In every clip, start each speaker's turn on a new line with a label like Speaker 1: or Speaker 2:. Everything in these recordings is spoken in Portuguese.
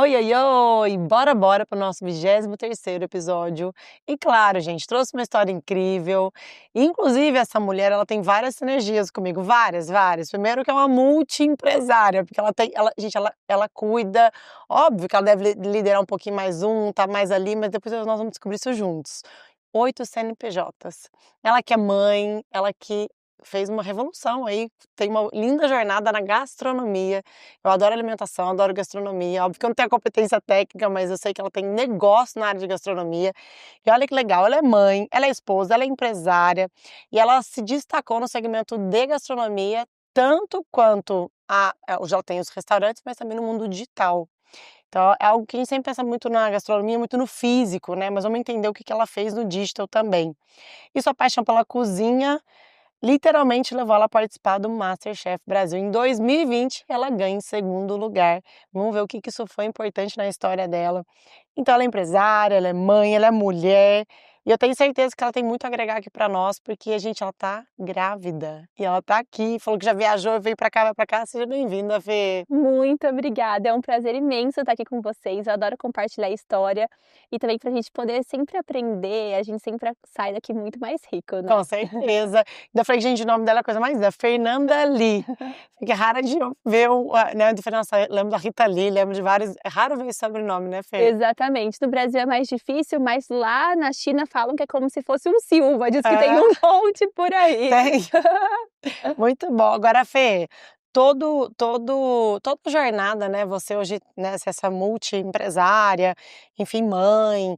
Speaker 1: Oi, oi, oi! Bora para o nosso 23º episódio. E claro, gente, trouxe uma história incrível. Inclusive, essa mulher, ela tem várias sinergias comigo, várias. Primeiro que é uma multiempresária, porque ela cuida, óbvio que ela deve liderar um pouquinho mais tá mais ali, mas depois nós vamos descobrir isso juntos. 8 CNPJs. Ela que é mãe, ela que fez uma revolução aí, tem uma linda jornada na gastronomia. Eu adoro alimentação, adoro gastronomia. Óbvio que eu não tenho a competência técnica, mas eu sei que ela tem negócio na área de gastronomia. E olha que legal, ela é mãe, ela é esposa, ela é empresária e ela se destacou no segmento de gastronomia, tanto quanto já tem os restaurantes, mas também no mundo digital. Então, é algo que a gente sempre pensa muito na gastronomia, muito no físico, né? Mas vamos entender o que ela fez no digital também. E sua paixão pela cozinha literalmente levou ela a participar do MasterChef Brasil. Em 2020, ela ganha em segundo lugar. Vamos ver o que isso foi importante na história dela. Então, ela é empresária, ela é mãe, ela é mulher. E eu tenho certeza que ela tem muito a agregar aqui para nós, porque, gente, ela tá grávida. E ela tá aqui, falou que já viajou, veio para cá, vai para cá. Seja bem-vinda, Fê.
Speaker 2: Muito obrigada, é um prazer imenso estar aqui com vocês, eu adoro compartilhar a história e também pra gente poder sempre aprender, a gente sempre sai daqui muito mais rico, né.
Speaker 1: Com certeza. Ainda falei, gente, o nome dela é a coisa mais linda, Fernanda Lee. Que é rara de eu ver, né, a diferença. Lembro da Rita Lee, lembro de vários. É raro ver esse sobrenome, né, Fê?
Speaker 2: Exatamente, no Brasil é mais difícil, mas lá na China falam que é como se fosse um Silva, diz que tem
Speaker 1: É,
Speaker 2: um monte por aí.
Speaker 1: tem. Muito bom. Agora, Fê, toda jornada, né, você hoje, né, ser essa multiempresária, enfim, mãe,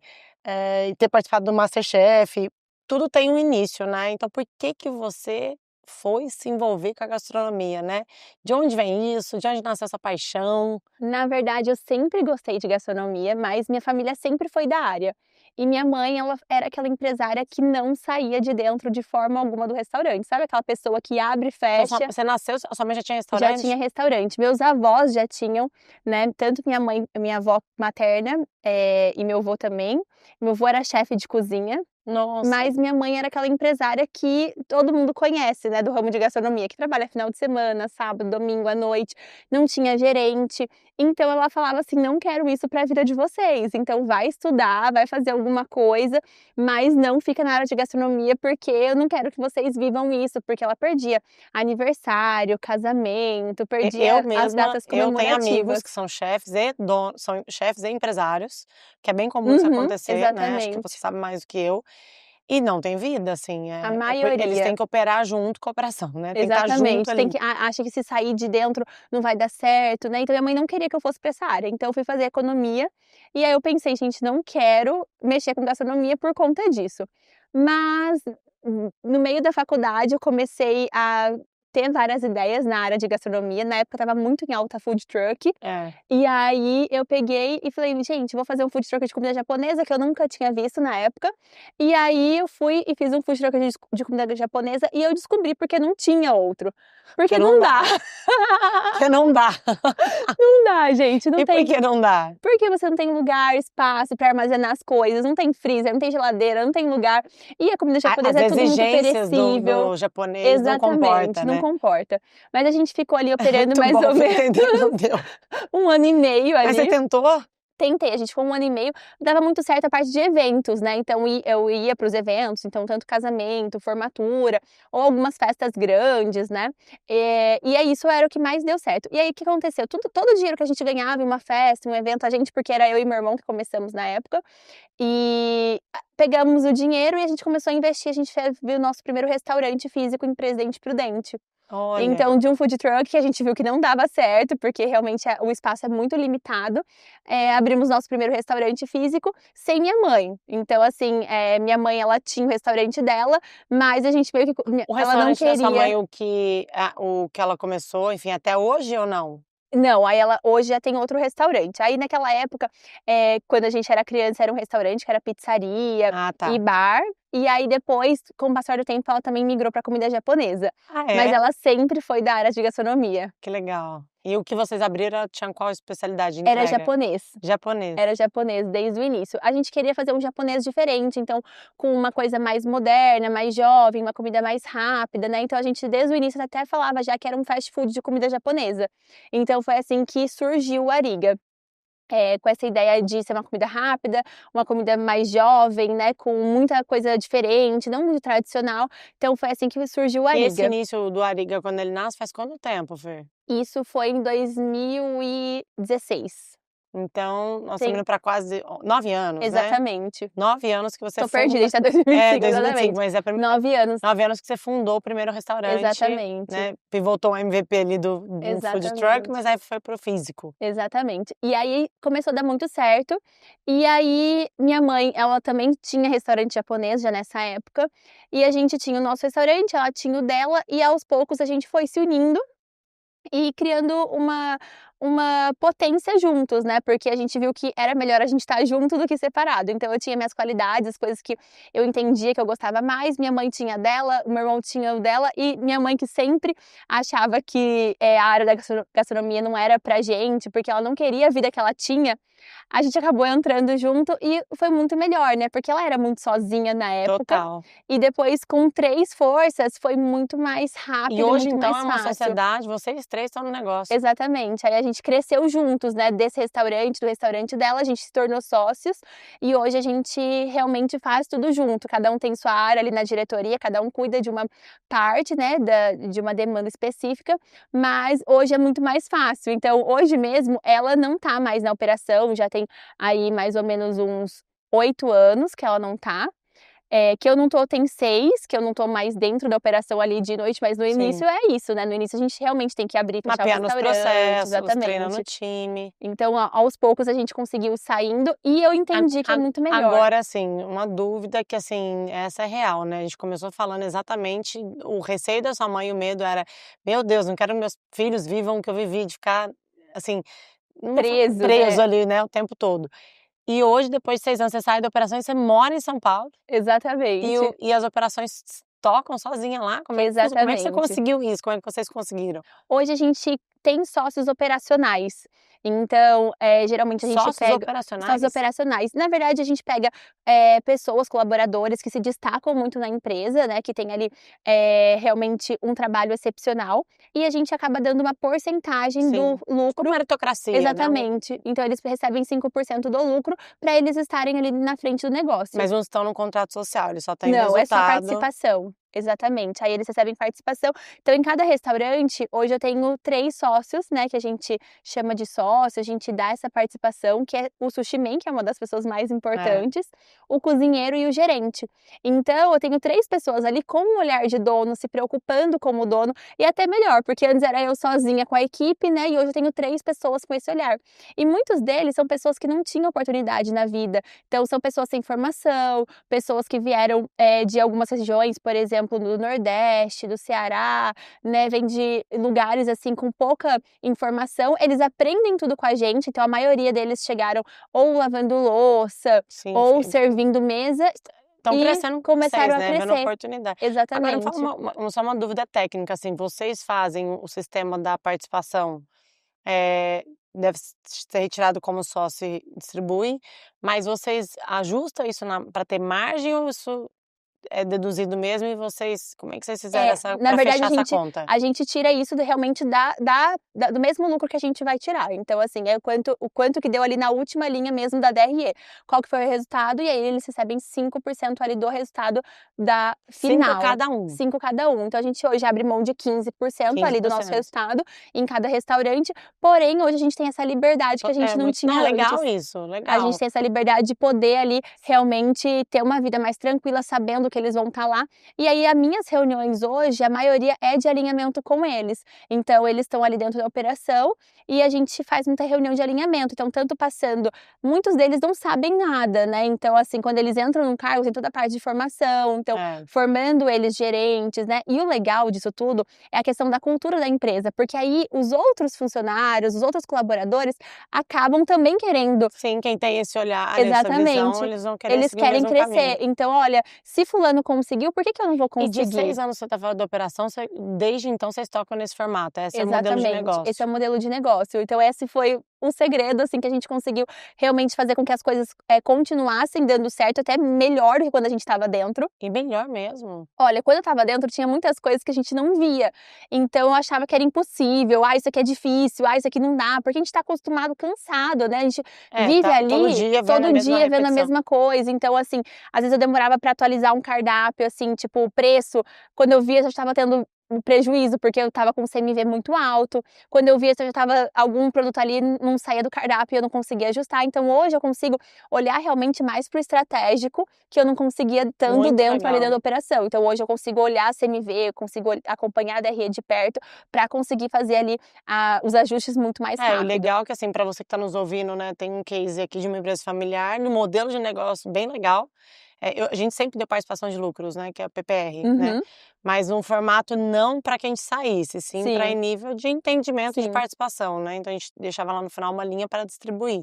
Speaker 1: e ter participado do MasterChef, tudo tem um início, né, então por que que você foi se envolver com a gastronomia, né? De onde vem isso? De onde nasceu essa paixão?
Speaker 2: Na verdade, eu sempre gostei de gastronomia, mas minha família sempre foi da área. E minha mãe, ela era aquela empresária que não saía de dentro de forma alguma do restaurante, sabe aquela pessoa que abre e
Speaker 1: Então
Speaker 2: fecha.
Speaker 1: você nasceu, sua mãe já tinha
Speaker 2: Já
Speaker 1: restaurante?
Speaker 2: tinha restaurante. Meus avós já tinham, né, tanto minha avó materna, e meu avô também. Meu avô era chefe de cozinha,
Speaker 1: Nossa.
Speaker 2: mas minha mãe era aquela empresária que todo mundo conhece, né, do ramo de gastronomia, que trabalha final de semana, sábado, domingo à noite, não tinha gerente. Então ela falava assim: "Não quero isso para a vida de vocês, então vai estudar, vai fazer alguma coisa, mas não fica na área de gastronomia, porque eu não quero que vocês vivam isso", porque ela perdia aniversário, casamento,
Speaker 1: Eu
Speaker 2: perdia as
Speaker 1: mesma,
Speaker 2: datas
Speaker 1: eu tenho amigos
Speaker 2: comemorativas.
Speaker 1: que são chefes e são chefes e empresários, que é bem comum isso
Speaker 2: Uhum,
Speaker 1: acontecer, né, acho que você
Speaker 2: exatamente.
Speaker 1: sabe mais do que eu, e não tem vida, assim,
Speaker 2: A
Speaker 1: eles têm
Speaker 2: maioria.
Speaker 1: que operar junto com a operação, né, tem que estar junto
Speaker 2: Exatamente, tem
Speaker 1: ali.
Speaker 2: que acha que se sair de dentro não vai dar certo, né, então minha mãe não queria que eu fosse pra essa área, então eu fui fazer economia, e aí eu pensei: "Gente, não quero mexer com gastronomia por conta disso". Mas, no meio da faculdade eu comecei a ter várias ideias na área de gastronomia, na época estava muito em alta food truck,
Speaker 1: É,
Speaker 2: e aí eu peguei e falei: "Gente, vou fazer um food truck de comida japonesa", que eu nunca tinha visto na época. E aí eu fui e fiz um food truck de comida japonesa e eu descobri porque não tinha outro.
Speaker 1: porque
Speaker 2: Porque
Speaker 1: não
Speaker 2: não
Speaker 1: dá,
Speaker 2: dá.
Speaker 1: porque não dá.
Speaker 2: Não dá, gente, não
Speaker 1: E por
Speaker 2: tem.
Speaker 1: que não dá?
Speaker 2: Porque você não tem lugar, espaço para armazenar as coisas, não tem freezer, não tem geladeira, não tem lugar. E a comida
Speaker 1: As
Speaker 2: japonesa é tudo muito
Speaker 1: exigências
Speaker 2: perecível.
Speaker 1: do japonês não comporta,
Speaker 2: Exatamente, não
Speaker 1: né.
Speaker 2: comporta. Mas a gente ficou ali operando
Speaker 1: Muito
Speaker 2: mais
Speaker 1: bom,
Speaker 2: ou
Speaker 1: fui
Speaker 2: menos
Speaker 1: entender, não deu.
Speaker 2: 1 ano e meio
Speaker 1: Mas você
Speaker 2: ali.
Speaker 1: tentou?
Speaker 2: Tentei, a gente ficou 1 ano e meio, dava muito certo a parte de eventos, né, então eu ia para os eventos, então tanto casamento, formatura, ou algumas festas grandes, né, e aí isso era o que mais deu certo. E aí o que aconteceu, todo o dinheiro que a gente ganhava em uma festa, em um evento, a gente porque era eu e meu irmão que começamos na época, e pegamos o dinheiro e a gente começou a investir, a gente viu o nosso primeiro restaurante físico em Presidente Prudente.
Speaker 1: Olha.
Speaker 2: Então, de um food truck que a gente viu que não dava certo, porque realmente o espaço é muito limitado, abrimos nosso primeiro restaurante físico sem minha mãe. Então, assim, minha mãe, ela tinha o restaurante dela, mas a gente meio que
Speaker 1: O
Speaker 2: ela não
Speaker 1: restaurante da sua
Speaker 2: queria.
Speaker 1: mãe, o que ela começou, enfim, até hoje ou não?
Speaker 2: Não, aí ela hoje já tem outro restaurante. Aí naquela época, quando a gente era criança, era um restaurante que era pizzaria
Speaker 1: Ah,
Speaker 2: e
Speaker 1: tá.
Speaker 2: bar, e aí depois, com o passar do tempo, ela também migrou pra comida japonesa.
Speaker 1: Ah,
Speaker 2: Mas
Speaker 1: é?
Speaker 2: ela sempre foi da área de gastronomia.
Speaker 1: Que legal. E o que vocês abriram tinha qual especialidade de
Speaker 2: Era
Speaker 1: entrega?
Speaker 2: japonês.
Speaker 1: Japonês.
Speaker 2: Era japonês desde o início. A gente queria fazer um japonês diferente, então com uma coisa mais moderna, mais jovem, uma comida mais rápida, né, então a gente desde o início até falava já que era um fast food de comida japonesa. Então foi assim que surgiu o Ariga. com essa ideia de ser uma comida rápida, uma comida mais jovem, né, com muita coisa diferente, não muito tradicional. Então foi assim que surgiu o
Speaker 1: E esse
Speaker 2: Ariga.
Speaker 1: início do Ariga, quando ele nasce, faz quanto tempo, Fê?
Speaker 2: Isso foi em 2016.
Speaker 1: Então, nós estamos
Speaker 2: Sim,
Speaker 1: indo para quase 9 anos, né?
Speaker 2: exatamente.
Speaker 1: 9 anos que você
Speaker 2: Tô perdida, a gente tá em
Speaker 1: É,
Speaker 2: 2025,
Speaker 1: 2025,
Speaker 2: exatamente.
Speaker 1: mas é
Speaker 2: 9 anos,
Speaker 1: 9 anos que você fundou o primeiro restaurante,
Speaker 2: exatamente,
Speaker 1: né? Pivotou o MVP ali do food truck,
Speaker 2: exatamente.
Speaker 1: mas aí foi pro físico.
Speaker 2: Exatamente. E aí começou a dar muito certo, e aí minha mãe, ela também tinha restaurante japonês já nessa época, e a gente tinha o nosso restaurante, ela tinha o dela, e aos poucos a gente foi se unindo e criando uma potência juntos, né, porque a gente viu que era melhor a gente estar junto do que separado. Então eu tinha minhas qualidades, as coisas que eu entendia que eu gostava mais, minha mãe tinha a dela, o meu irmão tinha o dela, e minha mãe que sempre achava que, a área da gastronomia não era pra gente, porque ela não queria a vida que ela tinha, a gente acabou entrando junto e foi muito melhor, né, porque ela era muito sozinha na época,
Speaker 1: Total.
Speaker 2: e depois com 3 forças foi muito mais
Speaker 1: E
Speaker 2: rápido,
Speaker 1: hoje,
Speaker 2: muito
Speaker 1: então,
Speaker 2: mais
Speaker 1: é uma
Speaker 2: fácil.
Speaker 1: sociedade, vocês 3 estão no negócio.
Speaker 2: Exatamente, aí a gente cresceu juntos, né, desse restaurante, do restaurante dela, a gente se tornou sócios, e hoje a gente realmente faz tudo junto, cada um tem sua área ali na diretoria, cada um cuida de uma parte, né, de uma demanda específica, mas hoje é muito mais fácil. Então hoje mesmo ela não tá mais na operação, já tem aí mais ou menos uns 8 anos que ela não tá. Que eu não tô tem 6, que eu não tô mais dentro da operação ali de noite, mas no
Speaker 1: Sim.
Speaker 2: início é isso, né, no início a gente realmente tem que abrir e fechar o
Speaker 1: Mapeando os
Speaker 2: restaurante,
Speaker 1: processos, treinando o
Speaker 2: exatamente.
Speaker 1: time.
Speaker 2: Então aos poucos a gente conseguiu saindo e eu entendi que é muito melhor.
Speaker 1: Agora, assim, uma dúvida que, assim, essa é real, né, a gente começou falando exatamente o receio da sua mãe, o medo era: "Meu Deus, não quero que meus filhos vivam o que eu vivi, de ficar, assim,
Speaker 2: Preso,
Speaker 1: preso
Speaker 2: né.
Speaker 1: ali, né, o tempo todo". E hoje, depois de 6 anos, você sai da operação e você mora em São Paulo,
Speaker 2: Exatamente,
Speaker 1: e as operações tocam sozinha lá? Como é que você
Speaker 2: exatamente.
Speaker 1: conseguiu isso? Como é que vocês conseguiram?
Speaker 2: Hoje a gente tem sócios operacionais, então, geralmente a gente
Speaker 1: Sócios
Speaker 2: pega sócios
Speaker 1: operacionais?
Speaker 2: operacionais. Na verdade a gente pega, pessoas, colaboradores que se destacam muito na empresa, né, que tem ali, realmente um trabalho excepcional, e a gente acaba dando uma porcentagem do
Speaker 1: Sim. Tipo
Speaker 2: lucro.
Speaker 1: meritocracia, né,
Speaker 2: Exatamente. Então eles recebem 5% do lucro para eles estarem ali na frente do negócio.
Speaker 1: mas não estão no contrato social, eles só têm o
Speaker 2: Não, é só
Speaker 1: resultado.
Speaker 2: participação. Exatamente, aí eles recebem participação. Então em cada restaurante, hoje eu tenho 3 sócios, né, que a gente chama de sócio, a gente dá essa participação, que é o sushi man, que é uma das pessoas mais
Speaker 1: É.
Speaker 2: importantes, o cozinheiro e o gerente. Então eu tenho 3 pessoas ali com um olhar de dono, se preocupando como dono, e até melhor, porque antes era eu sozinha com a equipe, né, e hoje eu tenho 3 pessoas com esse olhar. E muitos deles são pessoas que não tinham oportunidade na vida, então são pessoas sem formação, pessoas que vieram, de algumas regiões, por exemplo, do Nordeste, do Ceará, né, vem de lugares, assim, com pouca informação, eles aprendem tudo com a gente, então a maioria deles chegaram ou lavando louça,
Speaker 1: Sim,
Speaker 2: ou
Speaker 1: sim.
Speaker 2: servindo mesa
Speaker 1: Estão
Speaker 2: e
Speaker 1: crescendo com vocês,
Speaker 2: começaram a
Speaker 1: né, vendo
Speaker 2: crescer.
Speaker 1: oportunidade. Agora me fala
Speaker 2: Exatamente.
Speaker 1: só uma dúvida técnica, assim, vocês fazem o sistema da participação, deve ser retirado como sócio e distribui, mas vocês ajustam isso para ter margem ou isso é deduzido mesmo e vocês como é que vocês fizeram essa
Speaker 2: Na
Speaker 1: para
Speaker 2: verdade
Speaker 1: fechar essa conta?
Speaker 2: a gente tira isso realmente do mesmo lucro que a gente vai tirar, então assim, é o quanto que deu ali na última linha mesmo da DRE, qual que foi o resultado, e aí eles recebem 5% ali do resultado da
Speaker 1: 5
Speaker 2: final,
Speaker 1: cada um,
Speaker 2: 5 cada um. Então a gente hoje abre mão de 15% ali do nosso
Speaker 1: 15%.
Speaker 2: resultado em cada restaurante, porém hoje a gente tem essa liberdade que a gente
Speaker 1: É
Speaker 2: não
Speaker 1: muito
Speaker 2: tinha
Speaker 1: não,
Speaker 2: antes.
Speaker 1: legal isso,
Speaker 2: A gente
Speaker 1: legal.
Speaker 2: tem essa liberdade de poder ali realmente ter uma vida mais tranquila, sabendo que eles vão estar lá. E aí as minhas reuniões hoje, a maioria é de alinhamento com eles. Então eles estão ali dentro da operação e a gente faz muita reunião de alinhamento. Então tanto passando, muitos deles não sabem nada, né? Então assim, quando eles entram num cargo, tem toda a parte de formação, então
Speaker 1: É.
Speaker 2: formando eles gerentes, né? E o legal disso tudo é a questão da cultura da empresa, porque aí os outros funcionários, os outros colaboradores acabam também querendo.
Speaker 1: Sim, quem tem esse olhar, essa visão,
Speaker 2: Exatamente.
Speaker 1: eles vão querer
Speaker 2: Eles
Speaker 1: seguir o
Speaker 2: querem
Speaker 1: mesmo
Speaker 2: crescer.
Speaker 1: caminho.
Speaker 2: Então, olha, se fulano conseguiu, por que que eu não vou
Speaker 1: E de
Speaker 2: conseguir?
Speaker 1: 6 anos você tá falando da operação, desde então vocês tocam nesse formato, esse é o modelo de
Speaker 2: Exatamente. Esse é
Speaker 1: negócio.
Speaker 2: o modelo de negócio. Então esse foi o segredo, assim, que a gente conseguiu realmente fazer com que as coisas continuassem dando certo, até melhor do que quando a gente estava dentro.
Speaker 1: E melhor mesmo.
Speaker 2: Olha, quando eu estava dentro, tinha muitas coisas que a gente não via. Então eu achava que era impossível, isso aqui é difícil, isso aqui não dá, porque a gente tá acostumado, cansado, né? A gente vive
Speaker 1: Tá todo
Speaker 2: ali
Speaker 1: dia vendo a
Speaker 2: todo
Speaker 1: mesma
Speaker 2: dia vendo a
Speaker 1: repetição.
Speaker 2: mesma coisa. Então, assim, às vezes eu demorava pra atualizar um cardápio, assim, tipo, o preço. Quando eu via, eu já estava tendo um prejuízo, porque eu estava com o CMV muito alto. Quando eu via, eu já estava algum produto ali não saía do cardápio e eu não conseguia ajustar. Então, hoje eu consigo olhar realmente mais pro estratégico, que eu não conseguia estando
Speaker 1: Muito
Speaker 2: dentro ali
Speaker 1: legal.
Speaker 2: da operação. Então, hoje eu consigo olhar a CMV, eu consigo acompanhar a DRE de perto pra conseguir fazer ali os ajustes muito mais
Speaker 1: E
Speaker 2: rápido.
Speaker 1: legal que, assim, pra você que tá nos ouvindo, né, tem um case aqui de uma empresa familiar, no modelo de negócio bem legal. A gente sempre deu participação de lucros, né, que é a PPR, né,
Speaker 2: Uhum,
Speaker 1: mas um formato não para que a gente saísse, sim para em
Speaker 2: sim,
Speaker 1: nível de entendimento de
Speaker 2: sim,
Speaker 1: participação, né, então a gente deixava lá no final uma linha para distribuir.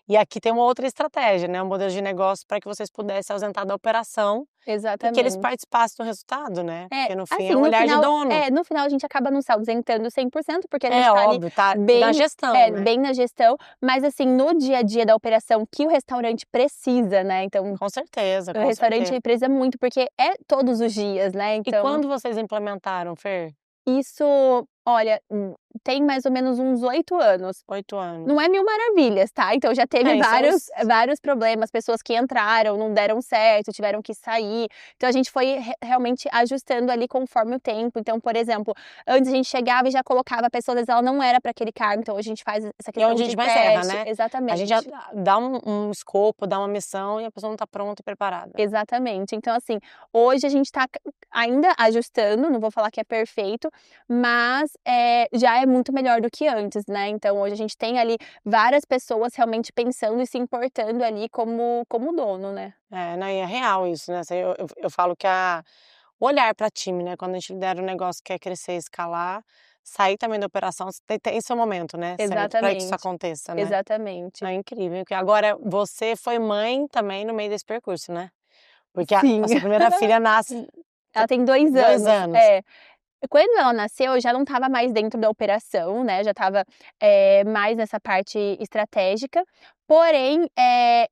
Speaker 1: E aqui tem uma outra estratégia, né, um modelo de negócio para que vocês pudessem ausentar da operação e que eles
Speaker 2: exatamente.
Speaker 1: participassem do resultado, né, porque no fim
Speaker 2: Assim,
Speaker 1: é o olhar de dono.
Speaker 2: no final a gente acaba não se ausentando 100%, porque a gente
Speaker 1: É
Speaker 2: tá ali
Speaker 1: óbvio, tá na
Speaker 2: bem
Speaker 1: gestão, né,
Speaker 2: bem na gestão, mas assim, no dia a dia da operação que o restaurante precisa, né, então
Speaker 1: com certeza,
Speaker 2: o
Speaker 1: com certeza.
Speaker 2: restaurante precisa muito, porque é todos os dias, né,
Speaker 1: E
Speaker 2: então
Speaker 1: quando vocês implementaram, Fer?
Speaker 2: isso, olha, tem mais ou menos uns 8 anos.
Speaker 1: 8
Speaker 2: Não
Speaker 1: anos.
Speaker 2: é mil maravilhas, tá, então já teve
Speaker 1: Isso é os
Speaker 2: vários problemas, pessoas que entraram, não deram certo, tiveram que sair, então a gente foi realmente ajustando ali conforme o tempo. Então, por exemplo, antes a gente chegava e já colocava a pessoa, às vezes ela não era para aquele cargo, então a gente faz essa
Speaker 1: e é
Speaker 2: questão
Speaker 1: onde a
Speaker 2: de
Speaker 1: gente mais erra,
Speaker 2: teste
Speaker 1: né. A gente já
Speaker 2: exatamente.
Speaker 1: dá um escopo, dá uma missão e a pessoa não tá pronta e preparada.
Speaker 2: Exatamente. Então, assim, hoje a gente tá ainda ajustando, não vou falar que é perfeito, mas, já é muito melhor do que antes, né. Então hoje a gente tem ali várias pessoas realmente pensando e se importando ali como dono, né.
Speaker 1: É, não, e é real isso, né, assim, eu falo que o olhar para time, né, quando a gente lidera um negócio que quer crescer e escalar, sair também da operação, tem seu momento, né, certo, para que isso
Speaker 2: Exatamente,
Speaker 1: aconteça, né.
Speaker 2: exatamente.
Speaker 1: É incrível, porque agora você foi mãe também no meio desse percurso, né, porque a
Speaker 2: Sim,
Speaker 1: sua primeira filha nasce
Speaker 2: ela tem 2
Speaker 1: 2
Speaker 2: anos.
Speaker 1: anos.
Speaker 2: Quando ela nasceu, eu já não estava mais dentro da operação, né, já estava, mais nessa parte estratégica, porém,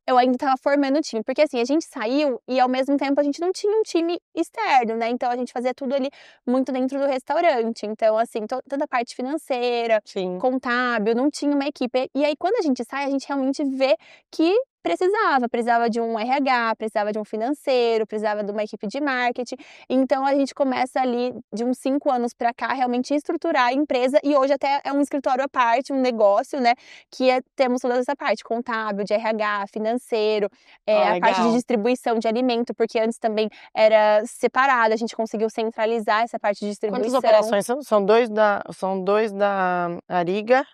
Speaker 2: eu ainda estava formando o time, porque assim, a gente saiu e ao mesmo tempo a gente não tinha um time externo, né, então a gente fazia tudo ali muito dentro do restaurante, então assim, toda a parte financeira,
Speaker 1: Sim.
Speaker 2: contábil, não tinha uma equipe. E aí quando a gente sai, a gente realmente vê que precisava de um RH, precisava de um financeiro, precisava de uma equipe de marketing, então a gente começa ali de uns 5 anos para cá realmente estruturar a empresa e hoje até é um escritório à parte, um negócio, né, que temos toda essa parte contábil, de RH, financeiro,
Speaker 1: Ó,
Speaker 2: a parte de
Speaker 1: legal.
Speaker 2: distribuição de alimento, porque antes também era separado, a gente conseguiu centralizar essa parte de
Speaker 1: Quantas
Speaker 2: distribuição.
Speaker 1: operações são? São dois da Ariga,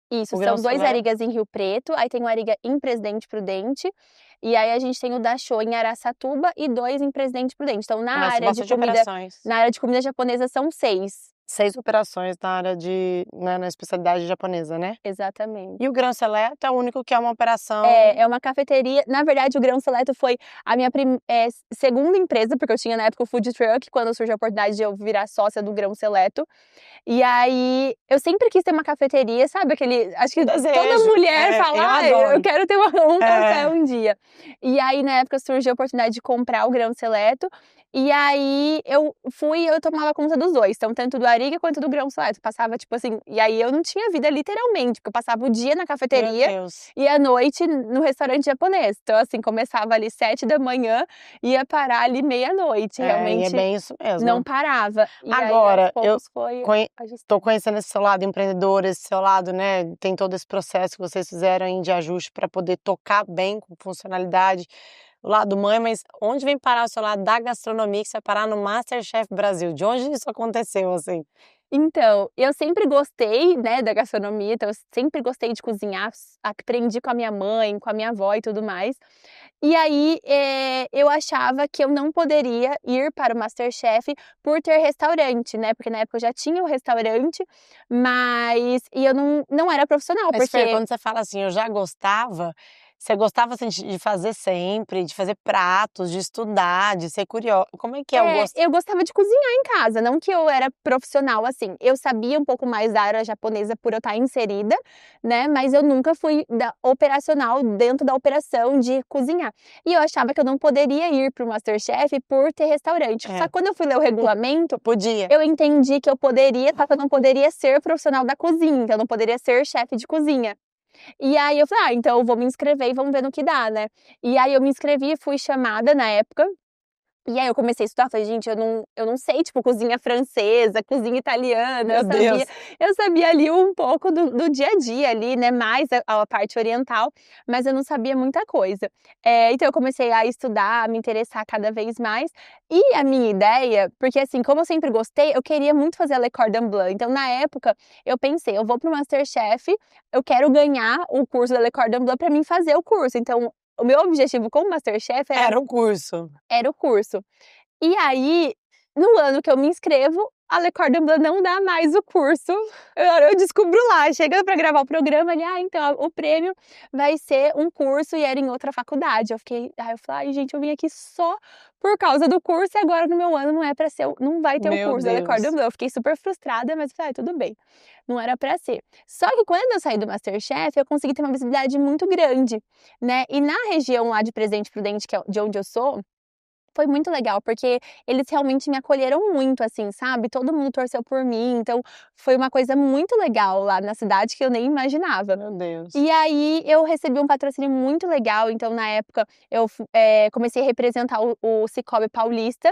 Speaker 2: Isso,
Speaker 1: o
Speaker 2: são 2
Speaker 1: Grão-Selé.
Speaker 2: Arigas em Rio Preto, aí tem o Ariga em Presidente Prudente, e aí a gente tem o Dachô em Araçatuba e 2 em Presidente Prudente. Então
Speaker 1: São bastante operações.
Speaker 2: na área de comida japonesa são 6.
Speaker 1: 6 operações na área né, na especialidade japonesa, né.
Speaker 2: Exatamente.
Speaker 1: E o Grão-Selé é o único que é uma operação
Speaker 2: É uma cafeteria, na verdade o Grão Seleto foi a minha segunda empresa, porque eu tinha na época o food truck, quando surgiu a oportunidade de eu virar sócia do Grão Seleto. E aí, eu sempre quis ter uma cafeteria, sabe aquele acho que toda
Speaker 1: desejo.
Speaker 2: mulher fala:
Speaker 1: Eu
Speaker 2: "Ai, eu
Speaker 1: adoro.
Speaker 2: quero ter um café
Speaker 1: É.
Speaker 2: um dia". E aí, na época, surgiu a oportunidade de comprar o Grão Seleto, e aí eu tomava conta dos 2, então tanto do Ariga quanto do Grão Seleto, passava, tipo assim e aí eu não tinha vida literalmente, porque eu passava o dia na
Speaker 1: Meu
Speaker 2: cafeteria
Speaker 1: Deus.
Speaker 2: e à noite no restaurante japonês. Então, assim, começava ali 7 da manhã, ia parar ali meia-noite,
Speaker 1: E é
Speaker 2: realmente
Speaker 1: bem isso
Speaker 2: não
Speaker 1: mesmo.
Speaker 2: parava. E aí, aos
Speaker 1: Agora, eu
Speaker 2: poucos, foi
Speaker 1: tô
Speaker 2: ajustando.
Speaker 1: conhecendo esse seu lado empreendedor, esse seu lado, né, tem todo esse processo que vocês fizeram aí de ajuste para poder tocar bem com funcionalidade, o lado mãe, mas onde vem parar o seu lado da gastronomia que você vai parar no MasterChef Brasil? De onde isso aconteceu, assim?
Speaker 2: Então, eu sempre gostei, né, da gastronomia, então eu sempre gostei de cozinhar, aprendi com a minha mãe, com a minha avó e tudo mais. E aí, eu achava que eu não poderia ir para o MasterChef por ter restaurante, né, porque na época eu já tinha o restaurante, mas eu não era profissional,
Speaker 1: Mas Fer,
Speaker 2: porque
Speaker 1: quando você fala assim: "Eu já gostava", Você gostava, assim, de fazer sempre, de fazer pratos, de estudar, de ser curiosa? Como é que é o gosto?
Speaker 2: Eu gostava de cozinhar em casa, não que eu era profissional, assim. Eu sabia um pouco mais da área japonesa por eu estar inserida, né, mas eu nunca fui da operacional dentro da operação de cozinhar. E eu achava que eu não poderia ir para o MasterChef por ter restaurante. Só
Speaker 1: É,
Speaker 2: que quando eu fui ler o regulamento,
Speaker 1: podia.
Speaker 2: eu entendi que eu poderia, só que eu não poderia ser profissional da cozinha, então eu não poderia ser chefe de cozinha. E aí eu falei: "Ah, então eu vou me inscrever e vamos ver no que dá, né". E aí eu me inscrevi, fui chamada na época, e aí eu comecei a estudar, falei: "Gente, eu não sei, tipo, cozinha francesa, cozinha italiana",
Speaker 1: Meu Deus.
Speaker 2: eu sabia ali um pouco do dia a dia ali, né, mais a parte oriental, mas eu não sabia muita coisa. Então eu comecei a estudar, a me interessar cada vez mais, e a minha ideia porque assim, como eu sempre gostei, eu queria muito fazer a Le Cordon Bleu, então na época eu pensei: "Eu vou para o MasterChef, eu quero ganhar o curso da Le Cordon Bleu pra mim fazer o curso", então o meu objetivo com o MasterChef
Speaker 1: Era um curso.
Speaker 2: era o curso. E aí, no ano que eu me inscrevo, a Le Cordon Bleu não dá mais o curso. Eu descubro lá, chega pra gravar o programa, ele: "Ah, então, o prêmio vai ser um curso", e era em outra faculdade. Aí eu falei: "Ai, gente, eu vim aqui só por causa do curso e agora no meu ano não é pra ser não vai ter o
Speaker 1: Meu
Speaker 2: curso da Le Cordon
Speaker 1: Deus.
Speaker 2: Bleu". Eu fiquei super frustrada, mas falei: "Ai, tudo bem, não era pra ser". Só que quando eu saí do MasterChef, eu consegui ter uma visibilidade muito grande, né, e na região lá de Presidente Prudente, que é de onde eu sou, foi muito legal, porque eles realmente me acolheram muito, assim, sabe, todo mundo torceu por mim, então foi uma coisa muito legal lá na cidade que eu nem imaginava.
Speaker 1: Meu Deus.
Speaker 2: E aí eu recebi um patrocínio muito legal, então na época eu comecei a representar o Cicobi Paulista,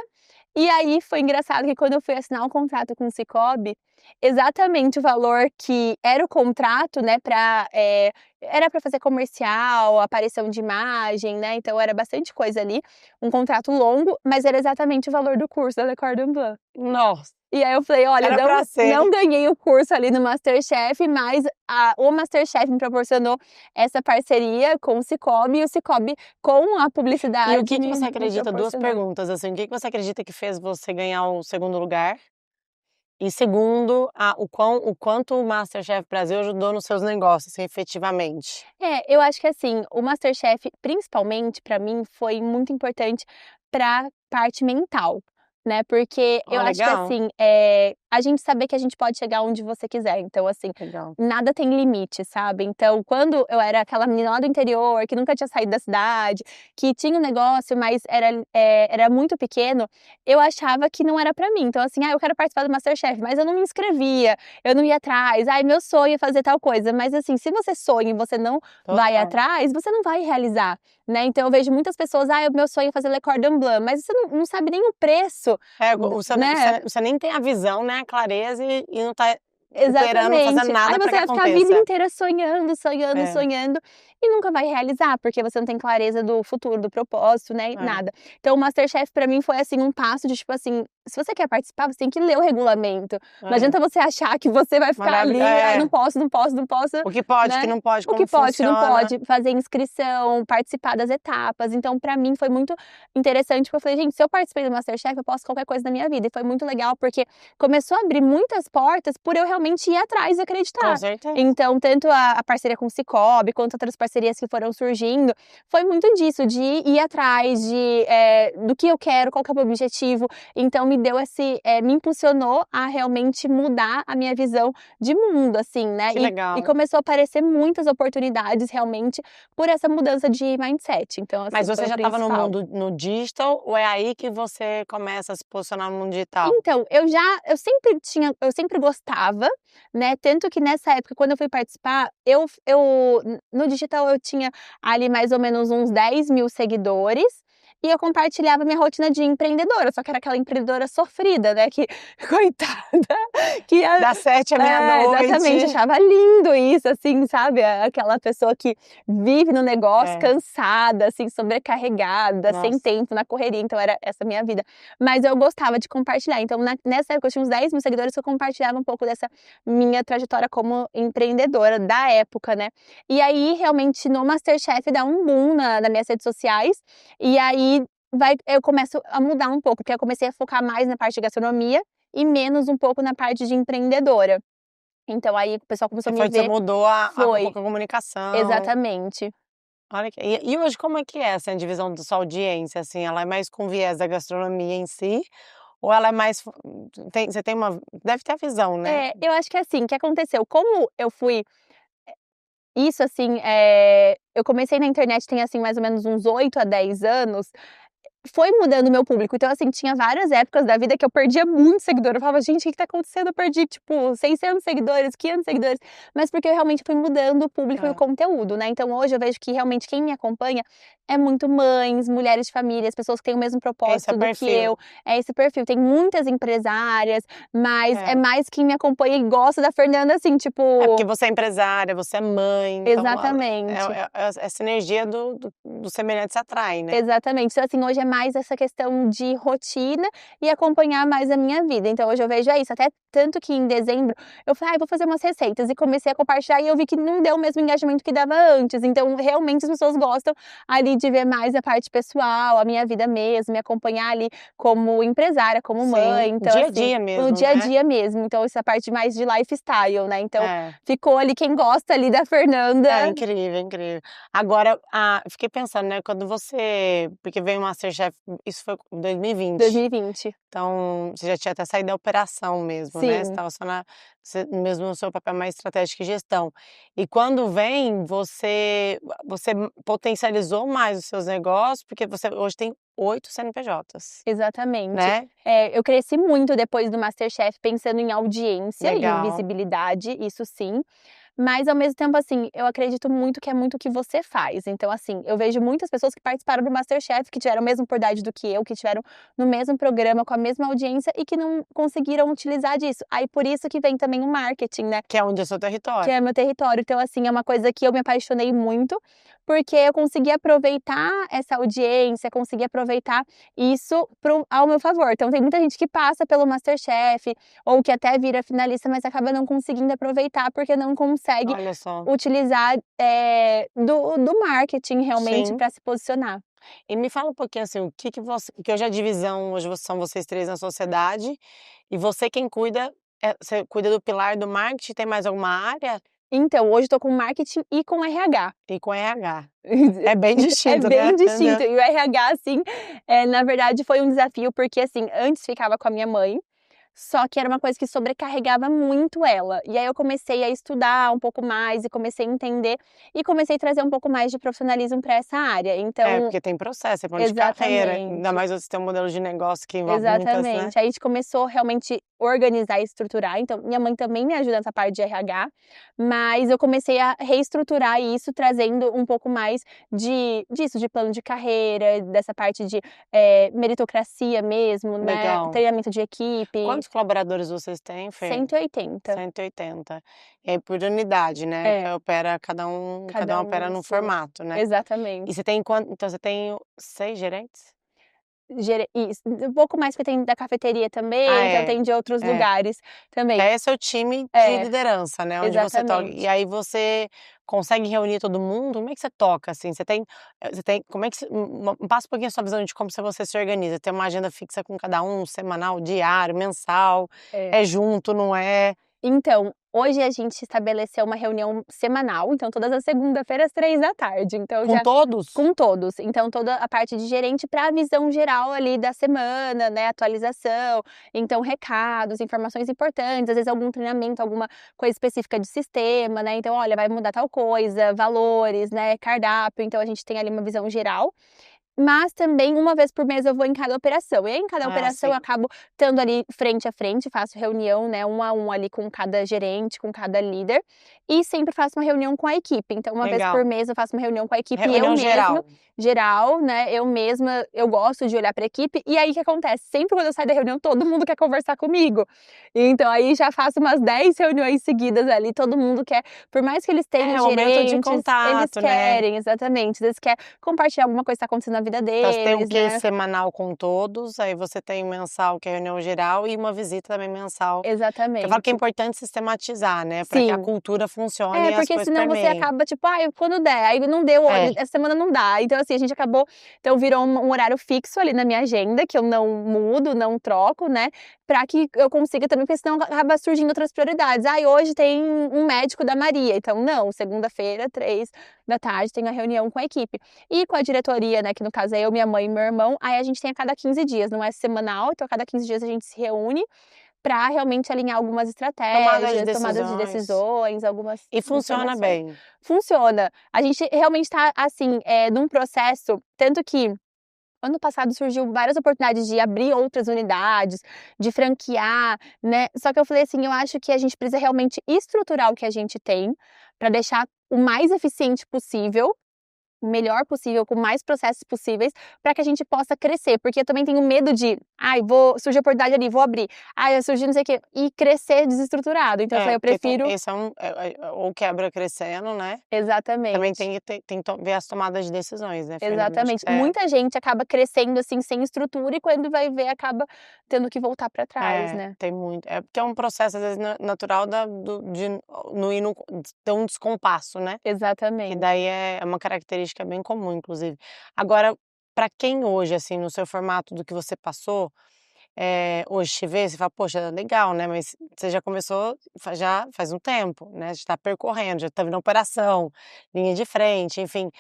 Speaker 2: e aí foi engraçado que quando eu fui assinar o contrato com o Cicobi, exatamente o valor que era o contrato, né, era pra fazer comercial, aparição de imagem, né, então era bastante coisa ali, um contrato longo, mas era exatamente o valor do curso da Le Cordon Bleu.
Speaker 1: Nossa,
Speaker 2: E aí eu falei: "Olha,
Speaker 1: era pra ser.
Speaker 2: não ganhei o curso ali no MasterChef, mas o MasterChef me proporcionou essa parceria com o Cicobi, e o Cicobi com a
Speaker 1: E o
Speaker 2: publicidade
Speaker 1: que você
Speaker 2: me
Speaker 1: acredita 2
Speaker 2: proporcionou".
Speaker 1: perguntas, assim, o que você acredita que fez você ganhar o segundo lugar? E segundo, o quanto o MasterChef Brasil ajudou nos seus negócios, assim, efetivamente?
Speaker 2: Eu acho que assim, o MasterChef, principalmente pra mim, foi muito importante pra parte mental, né, porque eu
Speaker 1: Ó,
Speaker 2: acho que
Speaker 1: legal,
Speaker 2: assim, a gente saber que a gente pode chegar onde você quiser, então assim,
Speaker 1: legal.
Speaker 2: nada tem limite, sabe. Então quando eu era aquela menina lá do interior, que nunca tinha saído da cidade, que tinha um negócio, mas era muito pequeno, eu achava que não era pra mim. Então assim: "Ah, eu quero participar do MasterChef", mas eu não me inscrevia, eu não ia atrás. "Ai, meu sonho é fazer tal coisa", mas assim, se você sonha e você não vai
Speaker 1: Total.
Speaker 2: atrás, você não vai realizar, né. Então eu vejo muitas pessoas: "Ah, o meu sonho é fazer Le Cordon Bleu", mas você não sabe nem o preço,
Speaker 1: É,
Speaker 2: né.
Speaker 1: você nem tem a visão, né, a clareza e não tá esperando, não fazendo
Speaker 2: Exatamente. Aí
Speaker 1: nada pra
Speaker 2: você
Speaker 1: que
Speaker 2: vai ficar a vida
Speaker 1: aconteça.
Speaker 2: inteira sonhando, sonhando,
Speaker 1: É,
Speaker 2: sonhando e nunca vai realizar, porque você não tem clareza do futuro, do propósito, né,
Speaker 1: é,
Speaker 2: nada. Então o MasterChef pra mim foi, assim, um passo de, tipo assim, se você quer participar, você tem que ler o regulamento. Não
Speaker 1: é.
Speaker 2: adianta você achar que você vai ficar ali: "Ai, não
Speaker 1: É.
Speaker 2: posso, não posso, não posso",
Speaker 1: O que pode, o que
Speaker 2: né.
Speaker 1: não pode,
Speaker 2: O que
Speaker 1: como
Speaker 2: pode, o que não
Speaker 1: funciona.
Speaker 2: pode, fazer inscrição, participar das etapas. Então pra mim foi muito interessante, porque eu falei: "Gente, se eu participei do MasterChef, eu posso qualquer coisa na minha vida". E foi muito legal, porque começou a abrir muitas portas por eu realmente ir atrás e
Speaker 1: Com
Speaker 2: acreditar.
Speaker 1: certeza.
Speaker 2: Então, tanto a parceria com o Cicobi, quanto outras parcerias que foram surgindo, foi muito disso, de ir atrás, do que eu quero, qual que é o meu objetivo. Então me deu me impulsionou a realmente mudar a minha visão de mundo, assim, né.
Speaker 1: Que
Speaker 2: E
Speaker 1: legal.
Speaker 2: começou a aparecer muitas oportunidades realmente por essa mudança de mindset. Então,
Speaker 1: Mas
Speaker 2: assim, foi
Speaker 1: você
Speaker 2: o
Speaker 1: já estava no
Speaker 2: principal.
Speaker 1: mundo no digital ou é aí que você começa a se posicionar no mundo digital?
Speaker 2: Então, eu sempre gostava, né, tanto que nessa época quando eu fui participar, no digital eu tinha ali mais ou menos uns 10.000 seguidores, e eu compartilhava minha rotina de empreendedora, só que era aquela empreendedora sofrida, né, que coitada, que a
Speaker 1: Das 7 à
Speaker 2: exatamente,
Speaker 1: meia-noite.
Speaker 2: achava lindo isso, assim, sabe, aquela pessoa que vive no negócio
Speaker 1: É,
Speaker 2: cansada, assim, sobrecarregada, sem
Speaker 1: nossa.
Speaker 2: tempo, na correria, então era essa a minha vida. Mas eu gostava de compartilhar, então nessa época eu tinha uns 10.000 seguidores que eu compartilhava um pouco dessa minha trajetória como empreendedora da época, né. E aí realmente no MasterChef dá um boom nas minhas redes sociais, e aí eu começo a mudar um pouco, porque eu comecei a focar mais na parte de gastronomia e menos um pouco na parte de empreendedora. Então aí o pessoal começou
Speaker 1: Você
Speaker 2: a me
Speaker 1: foi que você
Speaker 2: ver
Speaker 1: mudou um
Speaker 2: foi,
Speaker 1: pouco a comunicação.
Speaker 2: exatamente.
Speaker 1: Olha que e hoje como é que é, assim, a divisão da sua audiência, assim, ela é mais com viés da gastronomia em si, ou ela é mais você tem uma deve ter a visão, né?
Speaker 2: É, eu acho que assim, o que aconteceu, como eu fui isso assim, eu comecei na internet tem, assim, mais ou menos uns 8 a 10 anos, foi mudando o meu público, então assim, tinha várias épocas da vida que eu perdia muito seguidor, eu falava: "Gente, o que que tá acontecendo?" Eu perdi, tipo, 600 seguidores, 500 seguidores, mas porque eu realmente fui mudando o público e o
Speaker 1: Hã.
Speaker 2: conteúdo, né. Então hoje eu vejo que realmente quem me acompanha é muito mães, mulheres de famílias, pessoas que têm o mesmo
Speaker 1: Esse é o
Speaker 2: propósito do que
Speaker 1: perfil.
Speaker 2: eu, é esse perfil. Tem muitas empresárias, mas é
Speaker 1: É.
Speaker 2: mais quem me acompanha e gosta da Fernanda, assim,
Speaker 1: É porque
Speaker 2: tipo
Speaker 1: você é empresária, você é mãe, então
Speaker 2: exatamente.
Speaker 1: essa energia do semelhante se atrai, né?
Speaker 2: Exatamente. Então, assim, hoje é mais essa questão de rotina e acompanhar mais a minha vida. Então hoje eu vejo é isso, até tanto que em dezembro eu falei: "Ai, vou fazer umas receitas", e comecei a compartilhar e eu vi que não deu o mesmo engajamento que dava antes. Então, realmente as pessoas gostam ali de ver mais a parte pessoal, a minha vida mesmo, me acompanhar ali como empresária, como mãe.
Speaker 1: Sim,
Speaker 2: Então,
Speaker 1: dia a
Speaker 2: assim,
Speaker 1: dia
Speaker 2: no
Speaker 1: mesmo,
Speaker 2: dia a
Speaker 1: né?
Speaker 2: dia mesmo. Então, essa parte mais de lifestyle, né. Então,
Speaker 1: É.
Speaker 2: ficou ali quem gosta ali da
Speaker 1: É
Speaker 2: Fernanda
Speaker 1: incrível, incrível. Agora, fiquei pensando, né, quando você porque veio o MasterChef, isso foi em 2020,
Speaker 2: 2020.
Speaker 1: então você já tinha até saído da operação mesmo, né, você
Speaker 2: Sim.
Speaker 1: estava só você mesmo no seu papel mais estratégico e gestão. E quando vem, você potencializou mais os seus negócios, porque você hoje tem 8 CNPJs,
Speaker 2: Exatamente.
Speaker 1: né.
Speaker 2: Eu cresci muito depois do MasterChef pensando em audiência e em
Speaker 1: Legal.
Speaker 2: visibilidade, isso sim, mas ao mesmo tempo, assim, eu acredito muito que é muito o que você faz. Então, assim, eu vejo muitas pessoas que participaram do MasterChef, que tiveram a mesma oportunidade do que eu, que tiveram no mesmo programa, com a mesma audiência e que não conseguiram utilizar disso. Aí por isso que vem também o marketing, né?
Speaker 1: Que é onde é o seu
Speaker 2: Que
Speaker 1: território.
Speaker 2: é meu território. Então, assim, é uma coisa que eu me apaixonei muito, porque eu consegui aproveitar essa audiência, consegui aproveitar isso ao meu favor. Então, tem muita gente que passa pelo MasterChef, ou que até vira finalista, mas acaba não conseguindo aproveitar, porque não consegue
Speaker 1: Olha só.
Speaker 2: utilizar, do marketing realmente
Speaker 1: Sim.
Speaker 2: para se posicionar.
Speaker 1: E me fala um pouquinho, assim, o que que você porque hoje a divisão hoje são vocês 3 na sociedade, e você quem cuida, você cuida do pilar do marketing, tem mais alguma área?
Speaker 2: Então, hoje estou com marketing e com RH.
Speaker 1: E com RH. É bem
Speaker 2: É
Speaker 1: distinto, né?
Speaker 2: bem distinto.
Speaker 1: Aham.
Speaker 2: E o RH, assim, na verdade foi um desafio, porque, assim, antes ficava com a minha mãe, só que era uma coisa que sobrecarregava muito ela. E aí eu comecei a estudar um pouco mais e comecei a entender, e comecei a trazer um pouco mais de profissionalismo para essa área.
Speaker 1: É,
Speaker 2: Então
Speaker 1: porque tem processo, é plano de carreira, ainda
Speaker 2: exatamente.
Speaker 1: mais você tem um modelo de negócio que envolve muitas, né?
Speaker 2: Exatamente. Aí a gente começou realmente organizar e estruturar, então minha mãe também me ajuda nessa parte de RH, mas eu comecei a reestruturar isso trazendo um pouco mais disso, de plano de carreira, dessa parte de, meritocracia mesmo, né,
Speaker 1: Legal.
Speaker 2: treinamento de equipe,
Speaker 1: Quantos colaboradores vocês têm, Fer?
Speaker 2: 180.
Speaker 1: 180. E aí por unidade, né, que
Speaker 2: É,
Speaker 1: aí opera cada
Speaker 2: cada
Speaker 1: um
Speaker 2: um
Speaker 1: opera
Speaker 2: na
Speaker 1: num
Speaker 2: sua.
Speaker 1: formato, né? E
Speaker 2: Exatamente.
Speaker 1: você tem então você tem 6 gerentes?
Speaker 2: Isso, um pouco mais porque tem da cafeteria
Speaker 1: Ah,
Speaker 2: também, então
Speaker 1: é.
Speaker 2: tem de outros
Speaker 1: É.
Speaker 2: lugares
Speaker 1: Que
Speaker 2: também.
Speaker 1: aí é seu time de
Speaker 2: É,
Speaker 1: liderança, né, onde você toca e
Speaker 2: exatamente.
Speaker 1: aí você consegue reunir todo mundo? Como é que você toca, assim? Você tem como é que me passa um pouquinho a sua visão de como você se organiza. Tem uma agenda fixa com cada um, semanal, diário, mensal,
Speaker 2: É.
Speaker 1: é junto, não é?
Speaker 2: Então, hoje a gente estabeleceu uma reunião semanal, então todas as segunda-feiras, 15h. Então
Speaker 1: Com
Speaker 2: já
Speaker 1: todos?
Speaker 2: com todos. Então toda a parte de gerente para a visão geral ali da semana, né, atualização, então recados, informações importantes, às vezes algum treinamento, alguma coisa específica de sistema, né, então: "Olha, vai mudar tal coisa", valores, né, cardápio, então a gente tem ali uma visão geral. Mas também uma vez por mês eu vou em cada operação, e aí em cada
Speaker 1: Ah,
Speaker 2: operação eu
Speaker 1: sim.
Speaker 2: acabo estando ali frente a frente, faço reunião, né, um a um ali com cada gerente, com cada líder, e sempre faço uma reunião com a equipe, então uma vez por
Speaker 1: Legal.
Speaker 2: mês eu faço uma reunião com a equipe eu
Speaker 1: Reunião
Speaker 2: mesma,
Speaker 1: geral.
Speaker 2: geral, né, eu mesma, eu gosto de olhar para a equipe, e aí o que acontece, sempre quando eu saio da reunião todo mundo quer conversar comigo, então aí já faço umas 10 reuniões seguidas ali, todo mundo quer, por mais que eles tenham
Speaker 1: É, o momento de
Speaker 2: gerentes, eles
Speaker 1: contato, né.
Speaker 2: querem, exatamente, eles querem compartilhar alguma coisa que está acontecendo na vida
Speaker 1: Então você tem o
Speaker 2: deles,
Speaker 1: quê?
Speaker 2: né.
Speaker 1: Semanal com todos, aí você tem o mensal, que é a reunião geral, e uma visita também mensal. Porque eu falo que é
Speaker 2: Exatamente.
Speaker 1: importante sistematizar, né, para que a
Speaker 2: Sim.
Speaker 1: cultura funcione
Speaker 2: É,
Speaker 1: e as
Speaker 2: porque
Speaker 1: coisas
Speaker 2: senão você
Speaker 1: permeiem.
Speaker 2: acaba tipo: "Ai, quando der", aí não deu hoje,
Speaker 1: É.
Speaker 2: essa semana não dá. Então assim, a gente acabou então virou um horário fixo ali na minha agenda, que eu não mudo, não troco, né, pra que eu consiga também, porque senão acaba surgindo outras prioridades. "Ai, hoje tem um médico da Maria", então não, segunda-feira, 3 da tarde, tem a reunião com a equipe. E com a diretoria, né, que no caso é eu, minha mãe e meu irmão, aí a gente tem a cada 15 dias, não é semanal, então a cada 15 dias a gente se reúne para realmente alinhar algumas
Speaker 1: Tomada de
Speaker 2: estratégias, tomadas de
Speaker 1: decisões.
Speaker 2: decisões, algumas
Speaker 1: E funciona
Speaker 2: informações.
Speaker 1: bem.
Speaker 2: Funciona. A gente realmente tá, assim, num processo tanto que ano passado surgiu várias oportunidades de abrir outras unidades, de franquear, né, só que eu falei assim: "Eu acho que a gente precisa realmente estruturar o que a gente tem, para deixar o mais eficiente possível, o melhor possível, com mais processos possíveis, para que a gente possa crescer", porque eu também tenho medo de: "Ai, vou surgiu oportunidade ali, vou abrir. Ai, vai surgir não sei o quê", e crescer desestruturado. Então eu
Speaker 1: É,
Speaker 2: falei: "Eu
Speaker 1: porque tem
Speaker 2: prefiro".
Speaker 1: esse é ou quebra crescendo, né, também
Speaker 2: Exatamente.
Speaker 1: tem que ver as tomadas de decisões, né, Fernanda, acho que
Speaker 2: Exatamente.
Speaker 1: isso é
Speaker 2: Muita gente acaba crescendo, assim, sem estrutura e quando vai ver acaba tendo que voltar para trás,
Speaker 1: é,
Speaker 2: né.
Speaker 1: tem muito. É porque é um processo, às vezes, natural de não ir no ter um descompasso, né, que
Speaker 2: Exatamente.
Speaker 1: daí é uma característica bem comum, inclusive. Agora, para quem hoje, assim, no seu formato do que você passou, hoje te vê, você fala: "Poxa, legal, né", mas você já começou já faz um tempo, né, você tá percorrendo, já esteve na operação, linha de frente, enfim. O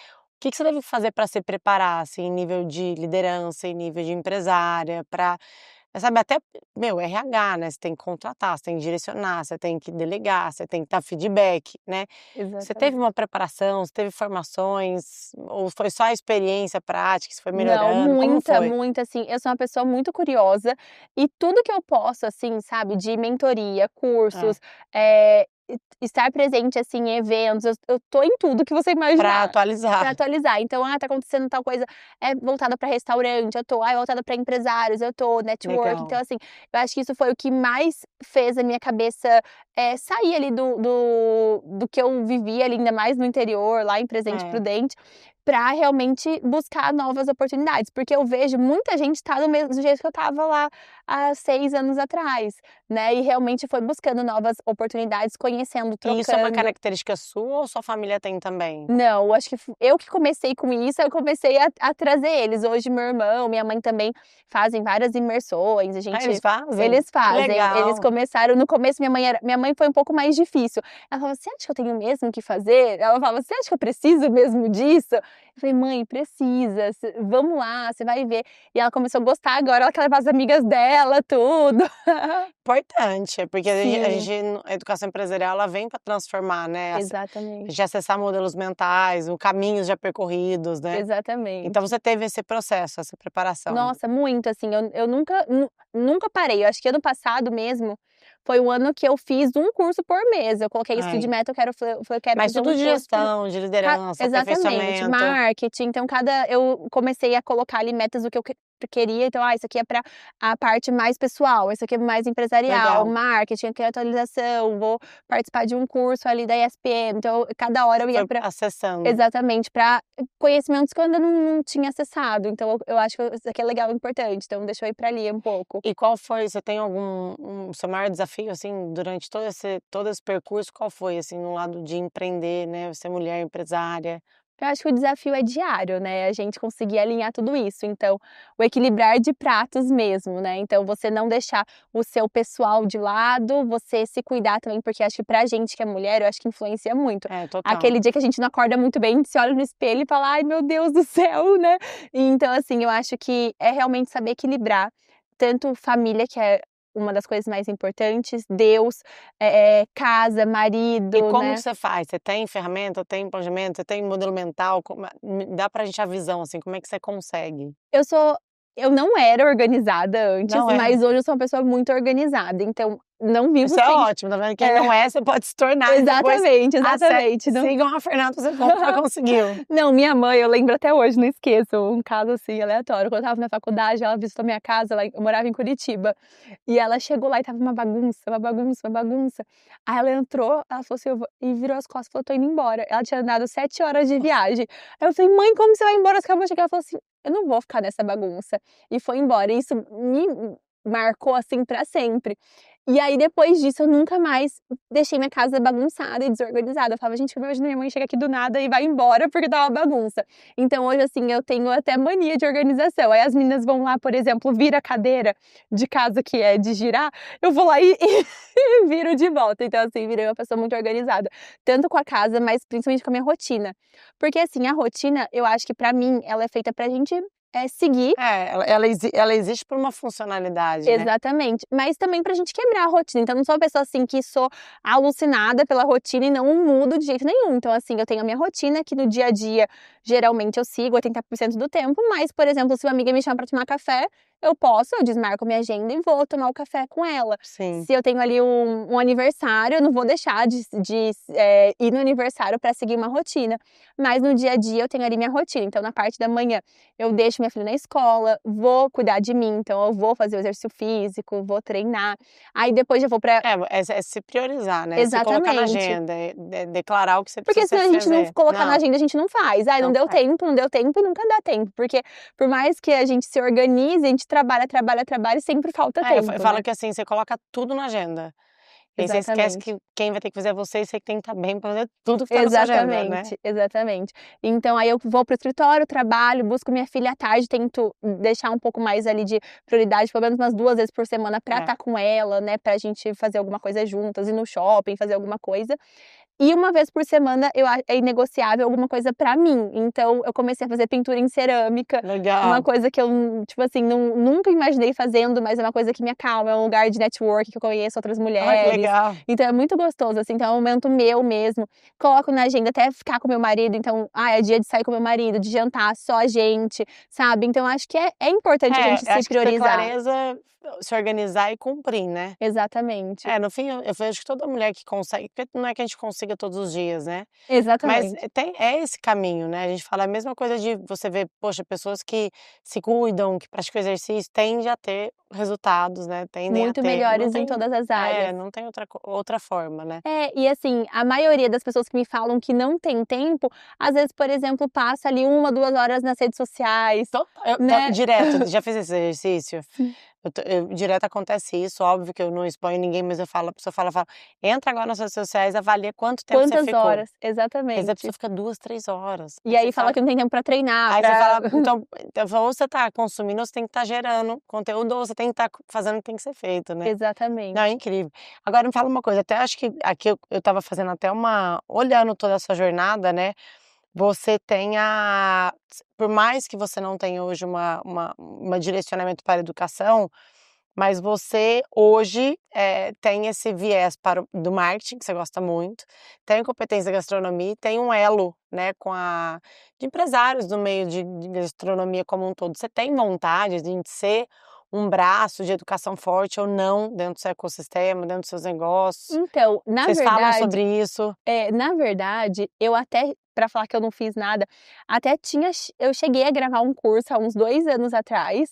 Speaker 1: que que você deve fazer para se preparar, assim, em nível de liderança, em nível de empresária, para sabe, até, meu, RH, né, você tem que contratar, você tem que direcionar, você tem que delegar, você tem que dar feedback, né. Você teve
Speaker 2: Exatamente.
Speaker 1: uma preparação, você teve formações, ou foi só a experiência prática, você foi
Speaker 2: Não,
Speaker 1: melhorando, como
Speaker 2: muita,
Speaker 1: foi?
Speaker 2: muita, assim, eu sou uma pessoa muito curiosa e tudo que eu posso, assim, sabe, de mentoria,
Speaker 1: É,
Speaker 2: cursos, estar presente, assim, em eventos, eu tô em tudo que você
Speaker 1: pra
Speaker 2: imaginar, pra
Speaker 1: atualizar.
Speaker 2: atualizar. Então, tá acontecendo tal coisa, voltada pra restaurante, eu tô, voltada pra empresários, eu tô, network. Então,
Speaker 1: Legal.
Speaker 2: assim, eu acho que isso foi o que mais fez a minha cabeça, sair ali do que eu vivia ali, ainda mais no interior, lá em Presidente
Speaker 1: É.
Speaker 2: Prudente, pra realmente buscar novas oportunidades, porque eu vejo muita gente tá do mesmo jeito que eu estava lá há 6 anos atrás, né, e realmente foi buscando novas oportunidades, conhecendo,
Speaker 1: E isso é uma
Speaker 2: trocando.
Speaker 1: característica sua ou sua família tem também?
Speaker 2: Não, eu acho que eu que comecei com isso, eu comecei a trazer eles. Hoje meu irmão, minha mãe também fazem várias imersões, a
Speaker 1: Ah, eles
Speaker 2: gente
Speaker 1: fazem?
Speaker 2: eles
Speaker 1: Que
Speaker 2: fazem, eles
Speaker 1: legal.
Speaker 2: começaram no começo minha mãe foi um pouco mais difícil. Ela falava: "Você acha que eu tenho mesmo que fazer?" Ela falava: "Você acha que eu preciso mesmo disso?" Eu falei: "Mãe, precisa, vamos lá, você vai ver." E ela começou a gostar agora, ela quer levar as amigas dela, tudo.
Speaker 1: Importante, porque a
Speaker 2: Sim,
Speaker 1: gente a educação empresarial, ela vem para transformar, né, a
Speaker 2: exatamente,
Speaker 1: gente acessar modelos mentais, o caminhos já percorridos, né. Então
Speaker 2: exatamente.
Speaker 1: você teve esse processo, essa preparação.
Speaker 2: Nossa, muito, assim, eu nunca parei, eu acho que ano passado mesmo, foi o ano que eu fiz um curso por mês, eu coloquei isso de
Speaker 1: Ai,
Speaker 2: meta, eu quero
Speaker 1: mas
Speaker 2: fazer um
Speaker 1: tudo de
Speaker 2: curso por
Speaker 1: gestão, de
Speaker 2: Ca
Speaker 1: liderança,
Speaker 2: exatamente,
Speaker 1: aperfeiçoamento.
Speaker 2: marketing, então eu comecei a colocar ali metas do que eu queria, então, isso aqui é para a parte mais pessoal, isso aqui é mais empresarial,
Speaker 1: Legal.
Speaker 2: marketing, aqui é atualização, vou participar de um curso ali da ESPM, então cada hora
Speaker 1: Você
Speaker 2: eu ia
Speaker 1: foi
Speaker 2: para
Speaker 1: acessando.
Speaker 2: exatamente, para conhecimentos que eu ainda não tinha acessado, então eu acho que isso aqui é legal e importante, então deixa eu ir para ali um pouco.
Speaker 1: E qual foi, você tem algum seu maior desafio, assim, durante todo esse percurso, qual foi, assim, no lado de empreender, né, ser mulher empresária?
Speaker 2: Eu acho que o desafio é diário, né, a gente conseguir alinhar tudo isso, então, o equilibrar de pratos mesmo, né, então você não deixar o seu pessoal de lado, você se cuidar também, porque acho que pra gente que é mulher, eu acho que influencia muito.
Speaker 1: É, total.
Speaker 2: Aquele dia que a gente não acorda muito bem, a gente se olha no espelho e fala: "Ai meu Deus do céu", né. Então assim, eu acho que é realmente saber equilibrar, tanto família, que é uma das coisas mais importantes, Deus, casa,
Speaker 1: E
Speaker 2: marido,
Speaker 1: como que
Speaker 2: né.
Speaker 1: você faz? Você tem ferramenta, tem planejamento, você tem modelo mental, como me dá pra gente a visão, assim, como é que você consegue?
Speaker 2: Eu sou eu não era organizada antes,
Speaker 1: Não é.
Speaker 2: mas hoje eu sou uma pessoa muito organizada, então não vivo
Speaker 1: Isso é
Speaker 2: sem.
Speaker 1: ótimo, tá vendo? Quem
Speaker 2: É,
Speaker 1: não é, você pode se tornar e depois
Speaker 2: exatamente, exatamente, não.
Speaker 1: sigam a Fernanda pra vocês como que ela conseguiu.
Speaker 2: Não, minha mãe, eu lembro até hoje, não esqueço, um caso, assim, aleatório, quando eu estava na faculdade, ela visitou minha casa, eu morava em Curitiba, e ela chegou lá e estava uma bagunça, uma bagunça, uma bagunça. Aí ela entrou, ela falou assim: "Eu vou", e virou as costas e falou: "Tô indo embora". Ela tinha andado 7 horas de viagem. Aí eu falei: "Mãe, como você vai embora? Você acabou de chegar". Ela falou assim: eu não vou ficar nessa bagunça. E foi embora. E isso me marcou, assim, pra sempre. E aí, depois disso, eu nunca mais deixei minha casa bagunçada e desorganizada. Eu falava: "Gente, eu imagino minha mãe chega aqui do nada e vai embora porque tá uma bagunça". Então hoje, assim, eu tenho até mania de organização. Aí as meninas vão lá, por exemplo, vira a cadeira de casa que é de girar, eu vou lá e e viro de volta. Então, assim, virei uma pessoa muito organizada, tanto com a casa, mas principalmente com a minha rotina. Porque, assim, a rotina, eu acho que pra mim, ela é feita pra gente, seguir.
Speaker 1: É, ela existe por uma funcionalidade, né.
Speaker 2: Exatamente, mas também pra gente quebrar a rotina, então eu não sou uma pessoa, assim, que sou alucinada pela rotina e não mudo de jeito nenhum. Então, assim, eu tenho a minha rotina que no dia a dia, geralmente eu sigo 80% do tempo, mas, por exemplo, se uma amiga me chama pra tomar café, eu desmarco minha agenda e vou tomar o café com ela.
Speaker 1: Sim.
Speaker 2: Se eu tenho ali um aniversário, eu não vou deixar de ir no aniversário pra seguir uma rotina, mas no dia a dia eu tenho ali minha rotina. Então na parte da manhã, eu deixo minha filha na escola, vou cuidar de mim, então eu vou fazer o exercício físico, vou treinar, aí depois eu vou pra.
Speaker 1: É se priorizar, né, se colocar na
Speaker 2: Exatamente.
Speaker 1: agenda, declarar o que você
Speaker 2: Porque
Speaker 1: precisa
Speaker 2: senão a gente não
Speaker 1: fazer.
Speaker 2: colocar na
Speaker 1: Não,
Speaker 2: agenda, a gente não faz. "Ai, não
Speaker 1: não
Speaker 2: deu
Speaker 1: faz.
Speaker 2: tempo, não deu tempo", e nunca dá tempo, porque por mais que a gente se organize, a gente trabalha, trabalha, trabalha e sempre falta
Speaker 1: É, eu
Speaker 2: tempo,
Speaker 1: falo
Speaker 2: né.
Speaker 1: que assim, você coloca tudo na agenda, e aí você esquece
Speaker 2: Exatamente.
Speaker 1: que quem vai ter que fazer é você e você que tem que estar bem pra fazer tudo que tá na sua agenda, né.
Speaker 2: Exatamente, exatamente. Então aí eu vou para o escritório, trabalho, busco minha filha à tarde, tento deixar um pouco mais ali de prioridade, pelo menos umas 2 vezes por semana pra
Speaker 1: É.
Speaker 2: estar com ela, né, pra gente fazer alguma coisa juntas, ir no shopping, fazer alguma coisa. E uma vez por semana é inegociável alguma coisa pra mim, então eu comecei a fazer pintura em cerâmica, uma
Speaker 1: Legal.
Speaker 2: coisa que eu, tipo assim, nunca imaginei fazendo, mas é uma coisa que me acalma, é um lugar de network que eu conheço outras
Speaker 1: Ai, que
Speaker 2: mulheres,
Speaker 1: legal.
Speaker 2: então é muito gostoso, assim, então é um momento meu mesmo. Coloco na agenda até ficar com meu marido, então, é dia de sair com meu marido, de jantar só a gente, sabe. Então acho que é importante a gente
Speaker 1: É, eu
Speaker 2: se
Speaker 1: acho que ter
Speaker 2: priorizar.
Speaker 1: clareza, se organizar e cumprir, né.
Speaker 2: Exatamente,
Speaker 1: É, no fim eu vejo que toda mulher que consegue, porque não é que a gente consiga todos os dias, né, mas
Speaker 2: exatamente,
Speaker 1: é esse caminho, né, a gente fala a mesma coisa de você ver, poxa, pessoas que se cuidam, que praticam exercício, tendem a ter resultados, né, tendem a
Speaker 2: muito
Speaker 1: ter, não
Speaker 2: melhores em
Speaker 1: tem
Speaker 2: todas as áreas.
Speaker 1: não tem outra forma, né.
Speaker 2: É, e assim, a maioria das pessoas que me falam que não tem tempo, às vezes, por exemplo, passa ali 1, 2 horas nas redes sociais, né.
Speaker 1: Direto, já fez esse exercício?
Speaker 2: Sim.
Speaker 1: Direto acontece isso, óbvio que eu não exponho ninguém, mas eu falo, a pessoa fala: "Entra agora nas redes sociais, avalia quanto tempo você
Speaker 2: Quantas
Speaker 1: ficou".
Speaker 2: horas?
Speaker 1: Às vezes a pessoa
Speaker 2: Exatamente.
Speaker 1: fica 2, 3 horas,
Speaker 2: E aí fala que não tem tempo pra treinar,
Speaker 1: aí você
Speaker 2: pra
Speaker 1: fala, então ou você tá consumindo ou você tem que estar gerando conteúdo, ou você tem que estar fazendo o que tem que ser feito, né. Não, é
Speaker 2: exatamente.
Speaker 1: incrível. Agora me fala uma coisa, até acho que aqui eu estava fazendo até uma olhando toda a sua jornada, né, você tem por mais que você não tenha hoje uma direcionamento para a educação, mas você hoje, tem esse viés para do marketing, que você gosta muito, tem competência da gastronomia e tem um elo, né, de empresários do meio de gastronomia como um todo. Você tem vontade de ser um braço de educação forte ou não dentro do seu ecossistema, dentro dos seus negócios?
Speaker 2: Então, na
Speaker 1: Vocês falam
Speaker 2: verdade
Speaker 1: sobre isso?
Speaker 2: eu até, pra falar que eu não fiz nada, até eu cheguei a gravar um curso há uns 2 anos atrás.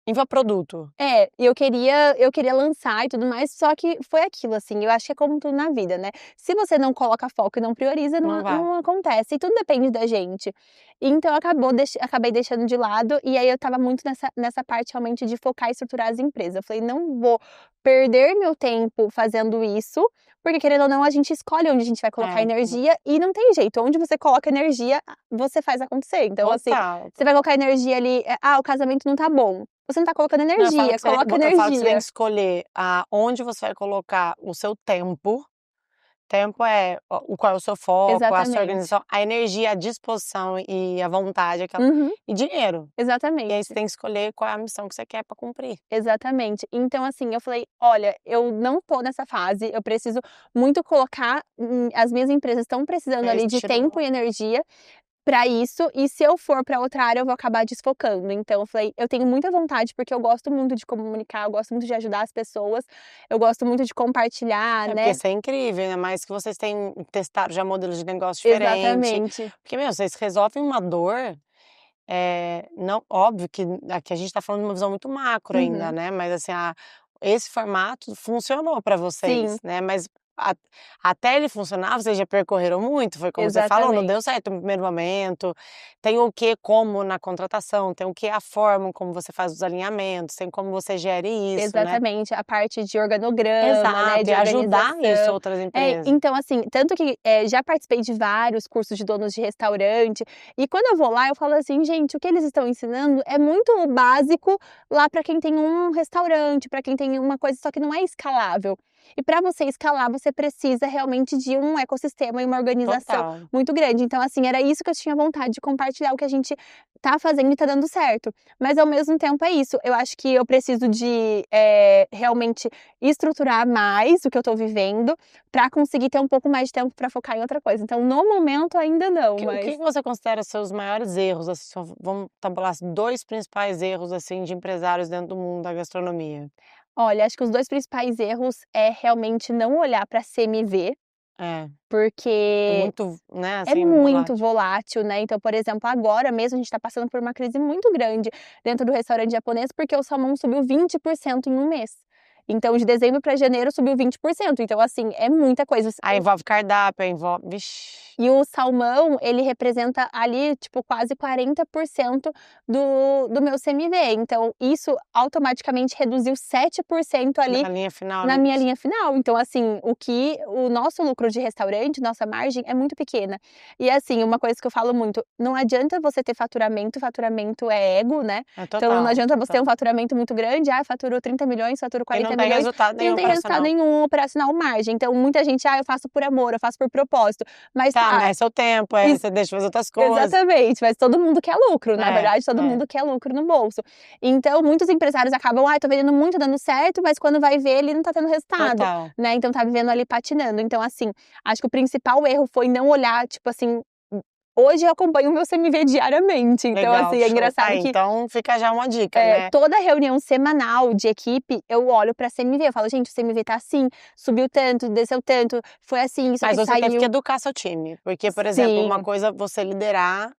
Speaker 1: Infoproduto,
Speaker 2: É, e eu queria lançar e tudo mais, só que foi aquilo, assim, eu acho que é como tudo na vida, né, se você não coloca foco e não prioriza,
Speaker 1: não vai.
Speaker 2: não acontece, e tudo depende da gente. Então acabei deixando de lado, e aí eu estava muito nessa parte realmente de focar e estruturar as empresas. Eu falei: "Não vou perder meu tempo fazendo isso", porque querendo ou não a gente escolhe onde a gente vai colocar
Speaker 1: É,
Speaker 2: energia e não tem jeito, onde você coloca energia, você faz acontecer. Então assim,
Speaker 1: total.
Speaker 2: você vai colocar energia ali, o casamento não tá bom. Você não tá colocando
Speaker 1: Não,
Speaker 2: energia, coloca
Speaker 1: eu falo que você tem que
Speaker 2: energia.
Speaker 1: escolher aonde você vai colocar o seu tempo. Tempo é qual é o seu foco, a sua
Speaker 2: Exatamente.
Speaker 1: organização, a energia, a disposição e a vontade,
Speaker 2: Uhum,
Speaker 1: e dinheiro. E aí você
Speaker 2: exatamente,
Speaker 1: tem que escolher qual é a missão que você quer pra cumprir.
Speaker 2: exatamente. Então assim, eu falei: "Olha, eu não tô nessa fase, eu preciso muito colocar, as minhas empresas estão precisando
Speaker 1: Aí
Speaker 2: ali
Speaker 1: você
Speaker 2: de tempo
Speaker 1: tirou
Speaker 2: e energia pra isso, e se eu for pra outra área eu vou acabar desfocando". Então eu falei: "Eu tenho muita vontade, porque eu gosto muito de comunicar, eu gosto muito de ajudar as pessoas, eu gosto muito de compartilhar,
Speaker 1: porque
Speaker 2: né".
Speaker 1: isso é incrível, ainda mais que vocês têm testado já modelos de negócio diferente,
Speaker 2: Exatamente.
Speaker 1: porque, meu, vocês resolvem uma dor, não óbvio que aqui a gente tá falando de uma visão muito macro ainda,
Speaker 2: Uhum.
Speaker 1: né, mas assim, esse formato funcionou pra vocês,
Speaker 2: Sim.
Speaker 1: né, mas até ele funcionar, vocês já percorreram muito, foi como você falou, não deu certo no primeiro momento. Tem o que como na contratação, tem o que a forma como você faz os alinhamentos, tem como você gere isso,
Speaker 2: Exatamente, a parte de organograma, né,
Speaker 1: exato,
Speaker 2: de
Speaker 1: e ajudar isso
Speaker 2: organização.
Speaker 1: outras empresas.
Speaker 2: Então assim, tanto que, já participei de vários cursos de donos de restaurante, e quando eu vou lá eu falo assim: "Gente, o que eles estão ensinando é muito básico lá para quem tem um restaurante, para quem tem uma coisa, só que não é escalável". E para você escalar, você precisa realmente de um ecossistema e uma organização
Speaker 1: Total.
Speaker 2: muito grande. Então assim, era isso que eu tinha vontade de compartilhar, o que a gente tá fazendo e tá dando certo. Mas ao mesmo tempo é isso, eu acho que eu preciso de, realmente estruturar mais o que eu tô vivendo, pra conseguir ter um pouco mais de tempo pra focar em outra coisa. Então no momento ainda não,
Speaker 1: O que
Speaker 2: mas
Speaker 1: você considera seus maiores erros, assim, vamos tabular 2 principais erros, assim, de empresários dentro do mundo da gastronomia?
Speaker 2: olha, acho que os 2 principais erros é realmente não olhar pra CMV,
Speaker 1: É, é
Speaker 2: porque
Speaker 1: muito, né,
Speaker 2: é
Speaker 1: assim,
Speaker 2: muito
Speaker 1: volátil.
Speaker 2: volátil, né, então, por exemplo, agora mesmo a gente tá passando por uma crise muito grande dentro do restaurante japonês, porque o salmão subiu 20% em um mês. Então de dezembro pra janeiro subiu 20%, então assim, é muita coisa.
Speaker 1: Aí envolve cardápio, aí envolve vixe.
Speaker 2: E o salmão, ele representa ali, tipo, quase 40% do meu CMV, então isso automaticamente reduziu 7% ali
Speaker 1: Na linha final,
Speaker 2: na
Speaker 1: né.
Speaker 2: minha linha final. Então assim, o nosso lucro de restaurante, nossa margem é muito pequena. E assim, uma coisa que eu falo muito, não adianta você ter faturamento é ego, né,
Speaker 1: É
Speaker 2: então não
Speaker 1: total,
Speaker 2: adianta você ter
Speaker 1: total.
Speaker 2: um faturamento muito grande, faturou 30 milhões, faturou
Speaker 1: E não
Speaker 2: 40
Speaker 1: tem
Speaker 2: milhões,
Speaker 1: resultado
Speaker 2: e não
Speaker 1: nenhum
Speaker 2: tem resultado
Speaker 1: operacional.
Speaker 2: nenhum operacional, margem. Então muita gente: "Ah, eu faço por amor, eu faço por propósito", mas
Speaker 1: Tá, mas é seu tempo,
Speaker 2: isso
Speaker 1: você deixa de fazer outras coisas.
Speaker 2: exatamente, mas todo mundo quer lucro, na
Speaker 1: É,
Speaker 2: verdade todo
Speaker 1: é.
Speaker 2: mundo quer lucro no bolso. Então muitos empresários acabam: "Ai, tô vendendo muito, dando certo", mas quando vai ver ele não tá tendo resultado,
Speaker 1: Total.
Speaker 2: né, então tá vivendo ali patinando. Então assim, acho que o principal erro foi não olhar, tipo assim, hoje eu acompanho o meu CMV diariamente, então
Speaker 1: Legal,
Speaker 2: assim, é
Speaker 1: show.
Speaker 2: engraçado
Speaker 1: Aí,
Speaker 2: que
Speaker 1: então fica já uma dica, né.
Speaker 2: toda reunião semanal de equipe, eu olho pra CMV, eu falo: "Gente, o CMV tá assim, subiu tanto, desceu tanto, foi assim, isso
Speaker 1: Mas
Speaker 2: aqui
Speaker 1: você teve que
Speaker 2: saiu".
Speaker 1: educar seu time, porque, por exemplo, uma
Speaker 2: Sim,
Speaker 1: coisa é você liderar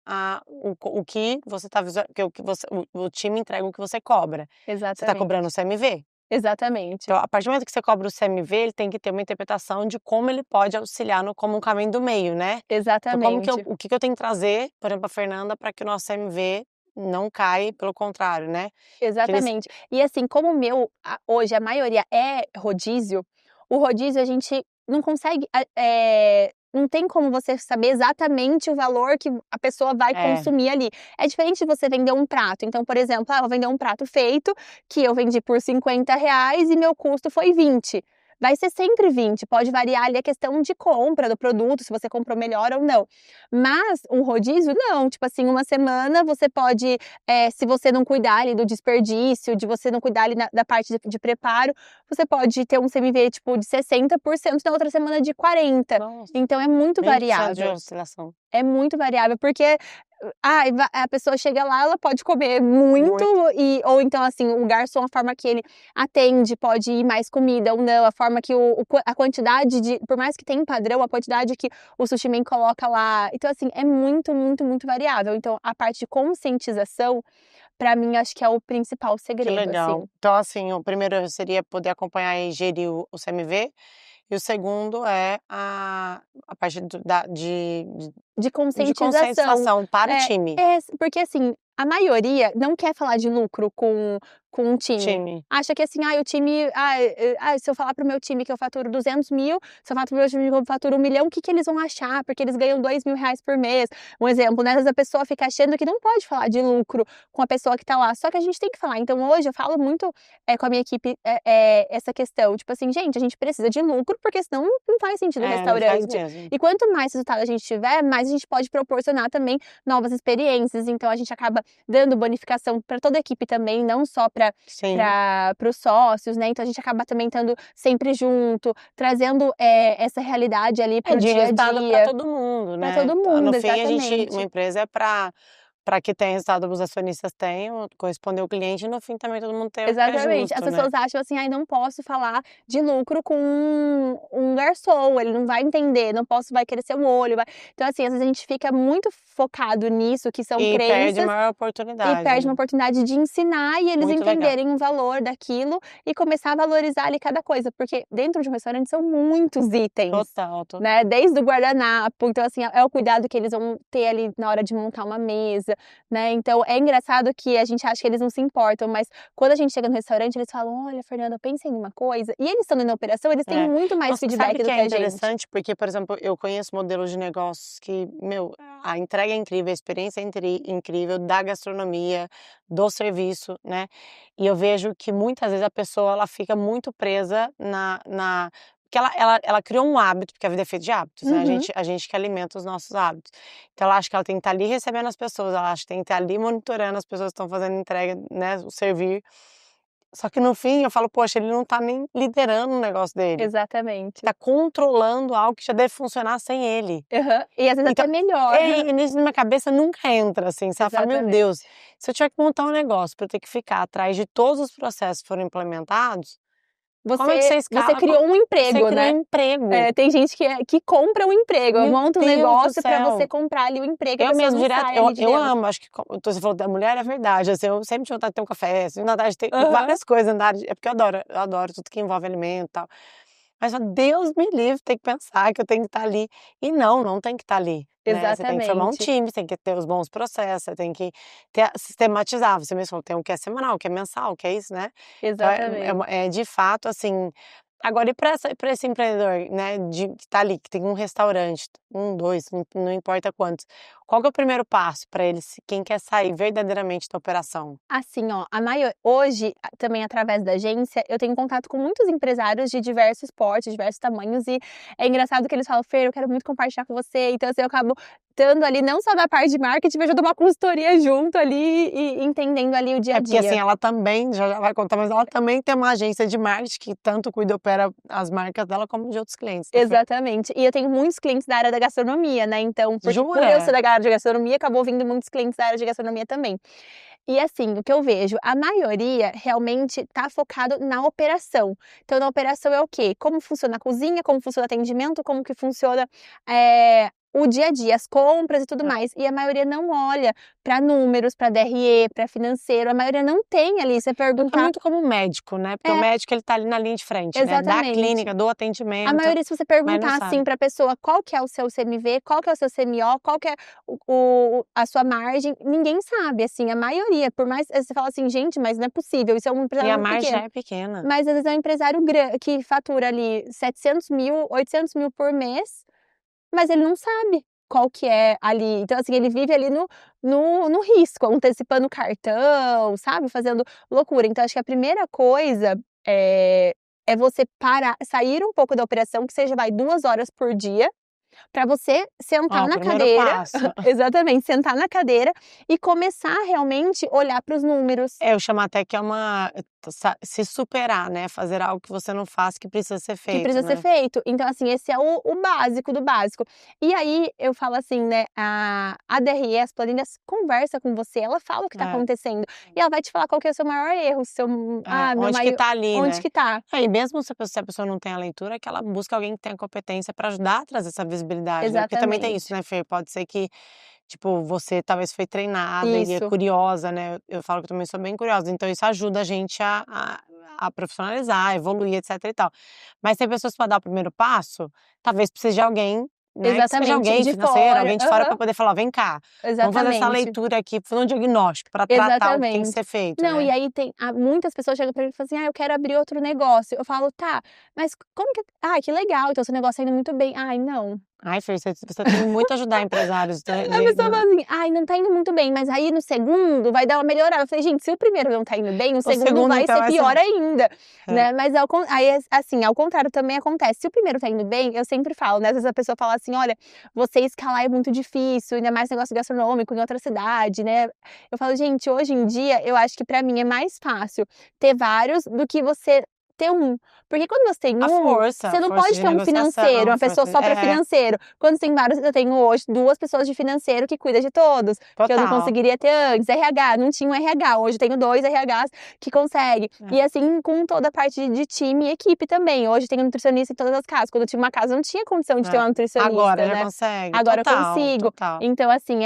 Speaker 1: o que você tá que o que você o time entrega o que você cobra. Você tá cobrando o
Speaker 2: exatamente,
Speaker 1: CMV.
Speaker 2: exatamente,
Speaker 1: Então, a partir do momento que você cobra o CMV, ele tem que ter uma interpretação de como ele pode auxiliar no como um caminho do meio, né. Então como que
Speaker 2: exatamente.
Speaker 1: o que que eu tenho que trazer, por exemplo, a Fernanda, para que o nosso CMV não caia, pelo contrário, né. Que eles
Speaker 2: Exatamente. E assim, como o meu hoje a maioria é rodízio, o rodízio a gente não consegue, não tem como você saber exatamente o valor que a pessoa vai
Speaker 1: é,
Speaker 2: consumir ali. É diferente de você vender um prato. Então, por exemplo, vou vender um prato feito, que eu vendi por R$ 50 e meu custo foi 20. Vai ser sempre 20, pode variar ali a questão de compra do produto, se você comprou melhor ou não. Mas um rodízio não, tipo assim, uma semana você pode se você não cuidar ali do desperdício, de você não cuidar ali da parte de preparo, você pode ter um CMV, tipo, de 60%, na outra semana de 40%.
Speaker 1: nossa,
Speaker 2: Então é muito
Speaker 1: 20% de
Speaker 2: variável.
Speaker 1: oscilação.
Speaker 2: É muito variável, porque, a pessoa chega lá, ela pode comer muito
Speaker 1: Muito.
Speaker 2: ou então, assim, o garçom, a forma que ele atende, pode ir mais comida ou não, a forma que a quantidade de por mais que tenha um padrão, a quantidade que o sushi man coloca lá. Então, assim, é muito, muito, muito variável. Então, a parte de conscientização, pra mim, acho que é o principal
Speaker 1: Que
Speaker 2: segredo, assim.
Speaker 1: legal. Então, assim, o primeiro seria poder acompanhar e gerir o CMV, e o segundo é a parte
Speaker 2: De
Speaker 1: de
Speaker 2: conscientização.
Speaker 1: conscientização para o
Speaker 2: É,
Speaker 1: time.
Speaker 2: porque assim, a maioria não quer falar de lucro com um time.
Speaker 1: Time.
Speaker 2: Acha que assim, o time, se eu falar para o meu time que eu faturo 200.000, se eu falar para o meu time que eu faturo 1.000.000, o que que eles vão achar? Porque eles ganham R$ 2.000 por mês. Um exemplo, né, às vezes a pessoa fica achando que não pode falar de lucro com a pessoa que tá lá, só que a gente tem que falar. Então hoje eu falo muito, com a minha equipe, essa questão, tipo assim: "Gente, a gente precisa de lucro, porque senão não faz sentido o
Speaker 1: É, não faz
Speaker 2: restaurante".
Speaker 1: mesmo.
Speaker 2: E quanto mais resultado a gente tiver, mais a gente pode proporcionar também novas experiências, então a gente acaba dando bonificação para toda a equipe também, não só
Speaker 1: Sim.
Speaker 2: para os sócios, né, então a gente acaba também estando sempre junto, trazendo, essa realidade ali
Speaker 1: É
Speaker 2: para o
Speaker 1: de
Speaker 2: dia a
Speaker 1: resultado para
Speaker 2: dia,
Speaker 1: todo mundo,
Speaker 2: para
Speaker 1: né.
Speaker 2: todo
Speaker 1: No
Speaker 2: mundo,
Speaker 1: fim, a gente uma
Speaker 2: exatamente.
Speaker 1: empresa é para para que tenha resultado, os acionistas tenham, corresponder ao cliente e no fim também todo mundo tem o que é
Speaker 2: Exatamente. As
Speaker 1: justo, né.
Speaker 2: pessoas acham assim: "Ai, não posso falar de lucro com um garçom, ele não vai entender, não posso, vai crescer o olho, vai". Então, assim, às vezes a gente fica muito focado nisso, que são
Speaker 1: E perde a
Speaker 2: crenças,
Speaker 1: maior
Speaker 2: e
Speaker 1: oportunidade,
Speaker 2: perde
Speaker 1: né.
Speaker 2: uma oportunidade de ensinar e eles
Speaker 1: Muito legal.
Speaker 2: entenderem o valor daquilo e começar a valorizar ali cada coisa, porque dentro de um restaurante são muitos itens,
Speaker 1: Total, total.
Speaker 2: né, desde o guardanapo, então assim, é o cuidado que eles vão ter ali na hora de montar uma mesa, né, então é engraçado que a gente acha que eles não se importam, mas quando a gente chega no restaurante eles falam: "Olha, Fernanda, eu pensei em uma coisa", e eles estando na operação, eles têm
Speaker 1: É.
Speaker 2: muito mais
Speaker 1: Nossa, sabe
Speaker 2: feedback
Speaker 1: que
Speaker 2: do que
Speaker 1: é
Speaker 2: a gente.
Speaker 1: interessante? Porque, por exemplo, eu conheço modelos de negócios que, meu, a entrega é incrível, a experiência é incrível, da gastronomia, do serviço, né. E eu vejo que muitas vezes a pessoa ela fica muito presa na porque ela criou um hábito, porque a vida é feita de hábitos, né,
Speaker 2: Uhum.
Speaker 1: a gente que alimenta os nossos hábitos. Então ela acha que ela tem que estar ali recebendo as pessoas, ela acha que tem que estar ali monitorando as pessoas que estão fazendo entrega, né, o servir. Só que no fim eu falo: "Poxa, ele não tá nem liderando o negócio dele,
Speaker 2: Exatamente.
Speaker 1: tá controlando algo que já deve funcionar sem ele".
Speaker 2: Aham. E às vezes
Speaker 1: Então
Speaker 2: até melhor.
Speaker 1: e nisso na minha cabeça nunca entra, assim, sabe, fala: "Meu
Speaker 2: Exatamente.
Speaker 1: Deus, se eu tiver que montar um negócio pra eu ter que ficar atrás de todos os processos que foram implementados, como é que
Speaker 2: Você
Speaker 1: você
Speaker 2: você
Speaker 1: escala,
Speaker 2: criou um
Speaker 1: você
Speaker 2: emprego,
Speaker 1: criou
Speaker 2: né.
Speaker 1: um emprego".
Speaker 2: Tem gente que compra um emprego,
Speaker 1: Meu
Speaker 2: monta um
Speaker 1: Deus do
Speaker 2: negócio pra você
Speaker 1: céu.
Speaker 2: comprar ali o emprego, a
Speaker 1: Eu
Speaker 2: pessoa
Speaker 1: mesmo
Speaker 2: não
Speaker 1: direto
Speaker 2: sai ali de
Speaker 1: eu
Speaker 2: dentro.
Speaker 1: amo, acho que então você falou da mulher, é verdade, assim, eu sempre tive vontade de ter um café, sempre vontade de ter
Speaker 2: Aham.
Speaker 1: várias coisas, andar é porque eu adoro tudo que envolve alimento, e tal. Mas fala: "Deus me livre, ter que pensar que eu tenho que estar ali", e não, não tem que estar ali, né, você tem que formar um
Speaker 2: Exatamente,
Speaker 1: time, você tem que ter os bons processos, você tem que sistematizar, você mesmo falou, tem um que é semanal, o que é mensal, o que é isso, né. Então
Speaker 2: exatamente.
Speaker 1: é de fato, assim, agora e pra esse empreendedor, né, que tá ali, que tem um restaurante, 1, 2, não importa quantos, qual que é o primeiro passo para ele se quem quer sair verdadeiramente da operação?
Speaker 2: Assim, ó, hoje, também através da agência, eu tenho contato com muitos empresários de diversos portes, diversos tamanhos, e é engraçado que eles falam: "Fer, eu quero muito compartilhar com você", então assim, eu acabo estando ali não só na parte de marketing, mas eu dou uma consultoria junto ali e entendendo ali o dia a
Speaker 1: É porque, assim,
Speaker 2: dia.
Speaker 1: ela também, já vai contar, mas ela também tem uma agência de marketing que tanto cuida e opera as marcas dela como de outros clientes, né, Fer?
Speaker 2: Exatamente. E eu tenho muitos clientes da área da gastronomia, né, então, porque por eu ser
Speaker 1: Jura?
Speaker 2: da área de gastronomia, acabou vindo muitos clientes da área de gastronomia também. E assim, o que eu vejo, a maioria realmente tá focado na operação. Então na operação é o quê? Como funciona a cozinha, como funciona o atendimento, como que funciona, o dia a dia, as compras e tudo
Speaker 1: Ah,
Speaker 2: mais. E a maioria não olha para números, para DRE, para financeiro, a maioria não tem ali, você
Speaker 1: é
Speaker 2: perguntar
Speaker 1: muito como o médico, né, porque o
Speaker 2: é,
Speaker 1: médico ele tá ali na linha de frente, né, da
Speaker 2: exatamente.
Speaker 1: clínica, do
Speaker 2: A
Speaker 1: atendimento,
Speaker 2: maioria, se você
Speaker 1: mas não
Speaker 2: perguntar, assim,
Speaker 1: sabe.
Speaker 2: pra pessoa qual que é o seu CMV, qual que é o seu CMO, qual que é a sua margem, ninguém sabe, assim, a maioria, por mais você fala assim: "Gente, mas não é possível, isso é um
Speaker 1: E
Speaker 2: empresário
Speaker 1: a
Speaker 2: muito
Speaker 1: margem
Speaker 2: pequeno",
Speaker 1: já é pequena.
Speaker 2: mas às vezes é um empresário que fatura ali 700.000, 800.000 por mês, mas ele não sabe qual que é ali, então assim, ele vive ali no risco, antecipando o cartão, sabe, fazendo loucura. Então acho que a primeira coisa, é é você parar, sair um pouco da operação, que seja, vai, 2 horas por dia, para você
Speaker 1: Ó,
Speaker 2: sentar
Speaker 1: o
Speaker 2: na
Speaker 1: primeiro
Speaker 2: cadeira
Speaker 1: passo.
Speaker 2: exatamente, sentar na cadeira e começar realmente olhar para os números.
Speaker 1: É, eu chamo até que é uma se superar, né, fazer algo que você não faz, que precisa ser
Speaker 2: Que
Speaker 1: feito,
Speaker 2: precisa ser
Speaker 1: né.
Speaker 2: feito. Então, assim, esse é o básico do básico. E aí, eu falo assim, né, a DRE, as planilhas, conversa com você, ela fala o que tá
Speaker 1: É.
Speaker 2: acontecendo, e ela vai te falar qual que é o seu maior erro, seu
Speaker 1: É,
Speaker 2: meu
Speaker 1: onde que
Speaker 2: maior
Speaker 1: tá ali,
Speaker 2: onde
Speaker 1: né.
Speaker 2: que tá.
Speaker 1: É, e mesmo se a pessoa não tem a leitura, que ela busca alguém que tenha competência para ajudar a trazer essa visibilidade, né, porque também tem isso,
Speaker 2: Exatamente.
Speaker 1: né, Fê, pode ser que, tipo, você talvez foi treinada e é
Speaker 2: Isso.
Speaker 1: curiosa, né, eu falo que eu também sou bem curiosa, então isso ajuda a gente a profissionalizar, a evoluir, etc e tal. Mas tem pessoas que pra dar o primeiro passo, talvez precise de alguém, né, que seja
Speaker 2: Exatamente,
Speaker 1: alguém
Speaker 2: de
Speaker 1: financeiro,
Speaker 2: fora.
Speaker 1: alguém de fora
Speaker 2: Aham.
Speaker 1: para poder falar: "Vem cá, vamos fazer essa
Speaker 2: Exatamente.
Speaker 1: leitura aqui, fazer um diagnóstico para tratar o que tem que
Speaker 2: Exatamente.
Speaker 1: ser feito",
Speaker 2: Não, e
Speaker 1: né.
Speaker 2: aí tem muitas pessoas chegam pra mim e falam assim: "Ah, eu quero abrir outro negócio". Eu falo: "Tá, mas como que que legal, então seu negócio tá indo muito bem". "Ai, não".
Speaker 1: Ai, Fê, você tem muito a ajudar empresários
Speaker 2: A pessoa fala assim: "Ai, não tá indo muito bem, mas aí no segundo vai dar uma melhorada". Eu falei: "Gente, se o primeiro não tá indo bem, o
Speaker 1: o
Speaker 2: segundo
Speaker 1: segundo
Speaker 2: vai
Speaker 1: então
Speaker 2: ser
Speaker 1: vai ser
Speaker 2: pior ainda",
Speaker 1: é.
Speaker 2: né. Mas aí, assim, ao contrário também acontece, se o primeiro tá indo bem, eu sempre falo, né, às vezes a pessoa fala assim: "Olha, você escalar é muito difícil, ainda mais negócio gastronômico em outra cidade, né". Eu falo: "Gente, hoje em dia, eu acho que pra mim é mais fácil ter vários do que você ter um. Porque quando você tem
Speaker 1: A
Speaker 2: um,
Speaker 1: força,
Speaker 2: você não
Speaker 1: força
Speaker 2: pode
Speaker 1: de
Speaker 2: ter um financeiro,
Speaker 1: negociação,
Speaker 2: uma pessoa
Speaker 1: força
Speaker 2: só para financeiro. Quando você tem vários, eu tenho hoje 2 pessoas de financeiro que cuidam de todos, que eu não
Speaker 1: total.
Speaker 2: conseguiria ter antes. RH, não tinha um RH, hoje eu tenho 2 RHs que conseguem.
Speaker 1: É.
Speaker 2: E assim, com toda a parte de time e equipe também. Hoje tem um nutricionista em todas as casas. Quando eu tinha uma casa, não tinha condição de ter uma nutricionista,
Speaker 1: Agora já
Speaker 2: né?
Speaker 1: consegue,
Speaker 2: Agora eu
Speaker 1: total,
Speaker 2: consigo.
Speaker 1: total.
Speaker 2: Então, assim,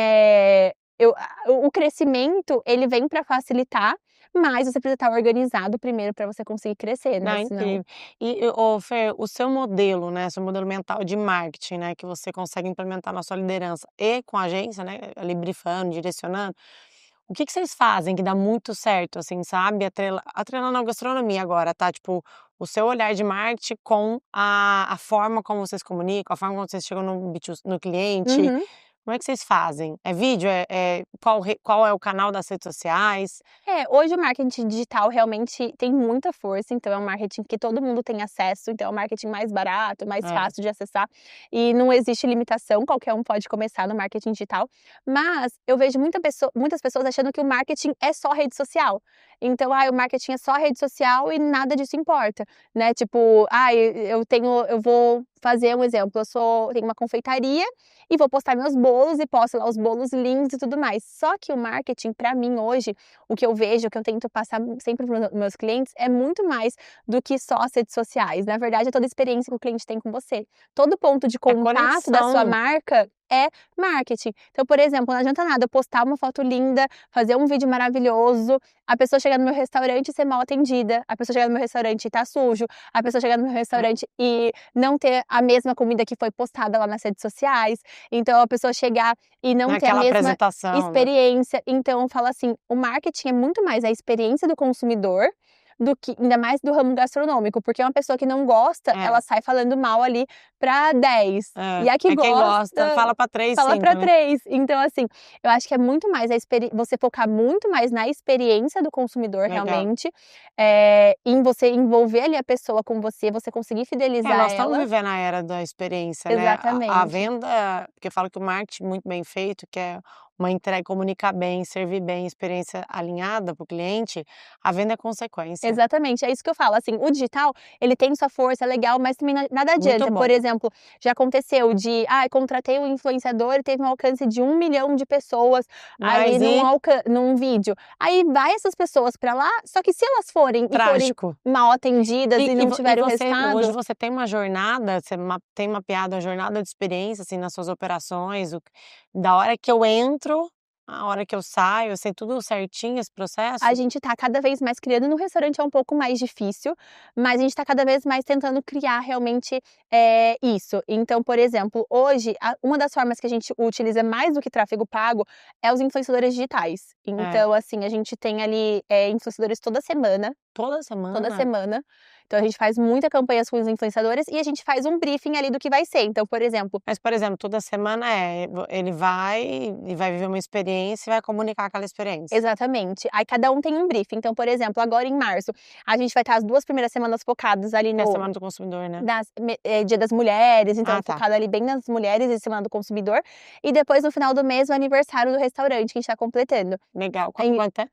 Speaker 2: o crescimento, ele vem para facilitar, mas você precisa estar organizado primeiro para você conseguir crescer,
Speaker 1: Não,
Speaker 2: né? Senão...
Speaker 1: incrível. E, ô Fer, o seu modelo, né, seu modelo mental de marketing, né, que você consegue implementar na sua liderança e com a agência, né, ali brifando, direcionando, o que que vocês fazem que dá muito certo, assim, sabe? Atrelando a gastronomia agora, tá? Tipo, o seu olhar de marketing com a forma como vocês comunicam, a forma como vocês chegam no cliente.
Speaker 2: Uhum.
Speaker 1: Como é que vocês fazem? É vídeo? Qual é o canal das redes sociais?
Speaker 2: Hoje o marketing digital realmente tem muita força, então é um marketing que todo mundo tem acesso, então é um marketing mais barato, mais
Speaker 1: É.
Speaker 2: fácil de acessar e não existe limitação, qualquer um pode começar no marketing digital. Mas eu vejo muitas pessoas achando que o marketing é só rede social. Então, o marketing é só rede social e nada disso importa, né? Tipo, eu vou fazer um exemplo, tenho uma confeitaria e vou postar meus bolos e posto lá os bolos lindos e tudo mais. Só que o marketing, para mim hoje, o que eu vejo, o que eu tento passar sempre para os meus clientes, é muito mais do que só as redes sociais. Na verdade, é toda a experiência que o cliente tem com você. Todo ponto de
Speaker 1: É
Speaker 2: contato da sua
Speaker 1: conexão.
Speaker 2: marca é marketing. Então, por exemplo, não adianta nada eu postar uma foto linda, fazer um vídeo maravilhoso, a pessoa chegar no meu restaurante e ser mal atendida, a pessoa chegar no meu restaurante e tá sujo, a pessoa chegar no meu restaurante e não ter a mesma comida que foi postada lá nas redes sociais. Então, a pessoa chegar e não ter a
Speaker 1: Naquela
Speaker 2: mesma
Speaker 1: apresentação, né?
Speaker 2: experiência. Então, eu falo assim, o marketing é muito mais a experiência do consumidor do que, ainda mais do ramo gastronômico, porque uma pessoa que não gosta, ela sai falando mal ali para 10. E a que
Speaker 1: É quem gosta,
Speaker 2: gosta,
Speaker 1: fala pra 3,
Speaker 2: fala
Speaker 1: 5,
Speaker 2: para
Speaker 1: né?
Speaker 2: 3. Então, assim, eu acho que é muito mais você focar muito mais na experiência do consumidor,
Speaker 1: Legal.
Speaker 2: realmente, em você envolver ali a pessoa com você, você conseguir fidelizar
Speaker 1: Nós estamos
Speaker 2: ela.
Speaker 1: vivendo a era da experiência, né? A
Speaker 2: Exatamente.
Speaker 1: venda, porque eu falo que o marketing muito bem feito, que é uma entrega, comunicar bem, servir bem, experiência alinhada para o cliente, a venda é consequência.
Speaker 2: Exatamente, é isso que eu falo, assim, o digital, ele tem sua força, é legal, mas também nada
Speaker 1: Muito
Speaker 2: adianta.
Speaker 1: bom.
Speaker 2: Por exemplo, já aconteceu de, contratei um influenciador e teve um alcance de 1 milhão de pessoas ali
Speaker 1: Mas e
Speaker 2: num vídeo. Aí vai essas pessoas pra lá, só que se elas forem
Speaker 1: trágico.
Speaker 2: mal atendidas e não tiverem o
Speaker 1: Hoje
Speaker 2: resultado...
Speaker 1: você tem uma jornada, tem mapeado a jornada de experiência, assim, nas suas operações, da hora que eu entro, a hora que eu saio, eu sei tudo certinho esse processo?
Speaker 2: A gente tá cada vez mais criando, no restaurante é um pouco mais difícil, mas a gente tá cada vez mais tentando criar realmente isso. Então, por exemplo, hoje, uma das formas que a gente utiliza mais do que tráfego pago é os influenciadores digitais.
Speaker 1: É.
Speaker 2: Então, assim, a gente tem ali influenciadores toda semana.
Speaker 1: Toda
Speaker 2: Toda
Speaker 1: semana?
Speaker 2: semana. Então a gente faz muita campanhas com os influenciadores e a gente faz um briefing ali do que vai ser. Então, por exemplo...
Speaker 1: Mas, por exemplo, toda semana ele vai viver uma experiência e vai comunicar aquela experiência.
Speaker 2: Exatamente. Aí cada um tem um briefing. Então, por exemplo, agora em março, a gente vai estar as 2 primeiras semanas focadas ali
Speaker 1: Que é a
Speaker 2: no
Speaker 1: semana do consumidor, né?
Speaker 2: Dia das Mulheres, então
Speaker 1: Tá.
Speaker 2: focado ali bem nas mulheres e Semana do Consumidor. E depois, no final do mês, o aniversário do restaurante que a gente tá completando.
Speaker 1: Legal.
Speaker 2: Em
Speaker 1: Quanto é?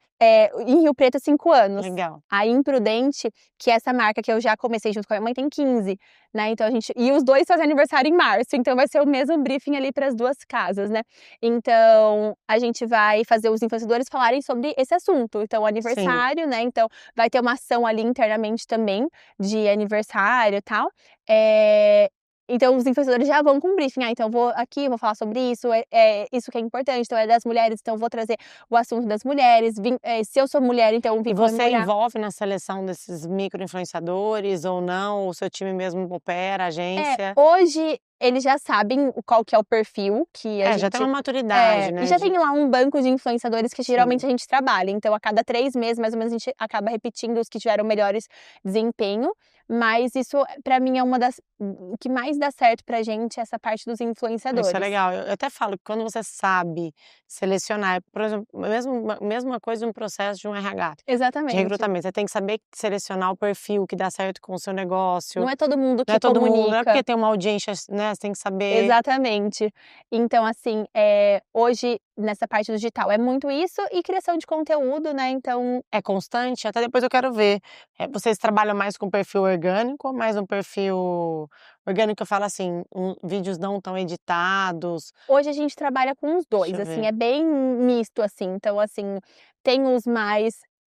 Speaker 2: em Rio Preto, 5 anos.
Speaker 1: Legal.
Speaker 2: A Imprudente, que é essa marca que eu já comecei junto com a minha mãe, tem 15, né? Então e os 2 fazem aniversário em março, então vai ser o mesmo briefing ali para as 2 casas, né? Então, a gente vai fazer os influenciadores falarem sobre esse assunto. Então, aniversário, né? Então, vai ter uma ação ali internamente também de aniversário e tal. Então, os influenciadores já vão com um briefing. Então, vou falar sobre isso, isso que é importante. Então, é das mulheres, então vou trazer o assunto das mulheres. Se eu sou mulher, então
Speaker 1: E
Speaker 2: vou
Speaker 1: você
Speaker 2: mergulhar.
Speaker 1: envolve na seleção desses micro-influenciadores ou não? O seu time mesmo opera, agência?
Speaker 2: Hoje, eles já sabem qual que é o perfil que a gente...
Speaker 1: Já tem uma maturidade,
Speaker 2: E
Speaker 1: né?
Speaker 2: já tem lá um banco de influenciadores que geralmente a gente trabalha. Então, a cada 3 meses, mais ou menos, a gente acaba repetindo os que tiveram melhores desempenho. Mas isso, pra mim, é uma das o que mais dá certo pra gente, essa parte dos influenciadores.
Speaker 1: Isso é legal. Eu até falo que quando você sabe selecionar, por exemplo, mesma coisa no processo de um RH, de
Speaker 2: Exatamente.
Speaker 1: recrutamento, você tem que saber selecionar o perfil que dá certo com o seu negócio.
Speaker 2: Não é todo mundo
Speaker 1: Não
Speaker 2: que
Speaker 1: é todo mundo, não é porque
Speaker 2: comunica.
Speaker 1: tem uma audiência, né, você tem que saber.
Speaker 2: Exatamente. Então, assim, hoje, nessa parte do digital, é muito isso e criação de conteúdo, né, então
Speaker 1: É constante? Até depois eu quero ver. Vocês trabalham mais com perfil orgânico ou mais um perfil orgânico, eu falo assim, vídeos não tão editados?
Speaker 2: hoje a gente trabalha com os
Speaker 1: Deixa
Speaker 2: 2,
Speaker 1: eu
Speaker 2: assim,
Speaker 1: ver,
Speaker 2: é bem misto, assim. Então, assim, tem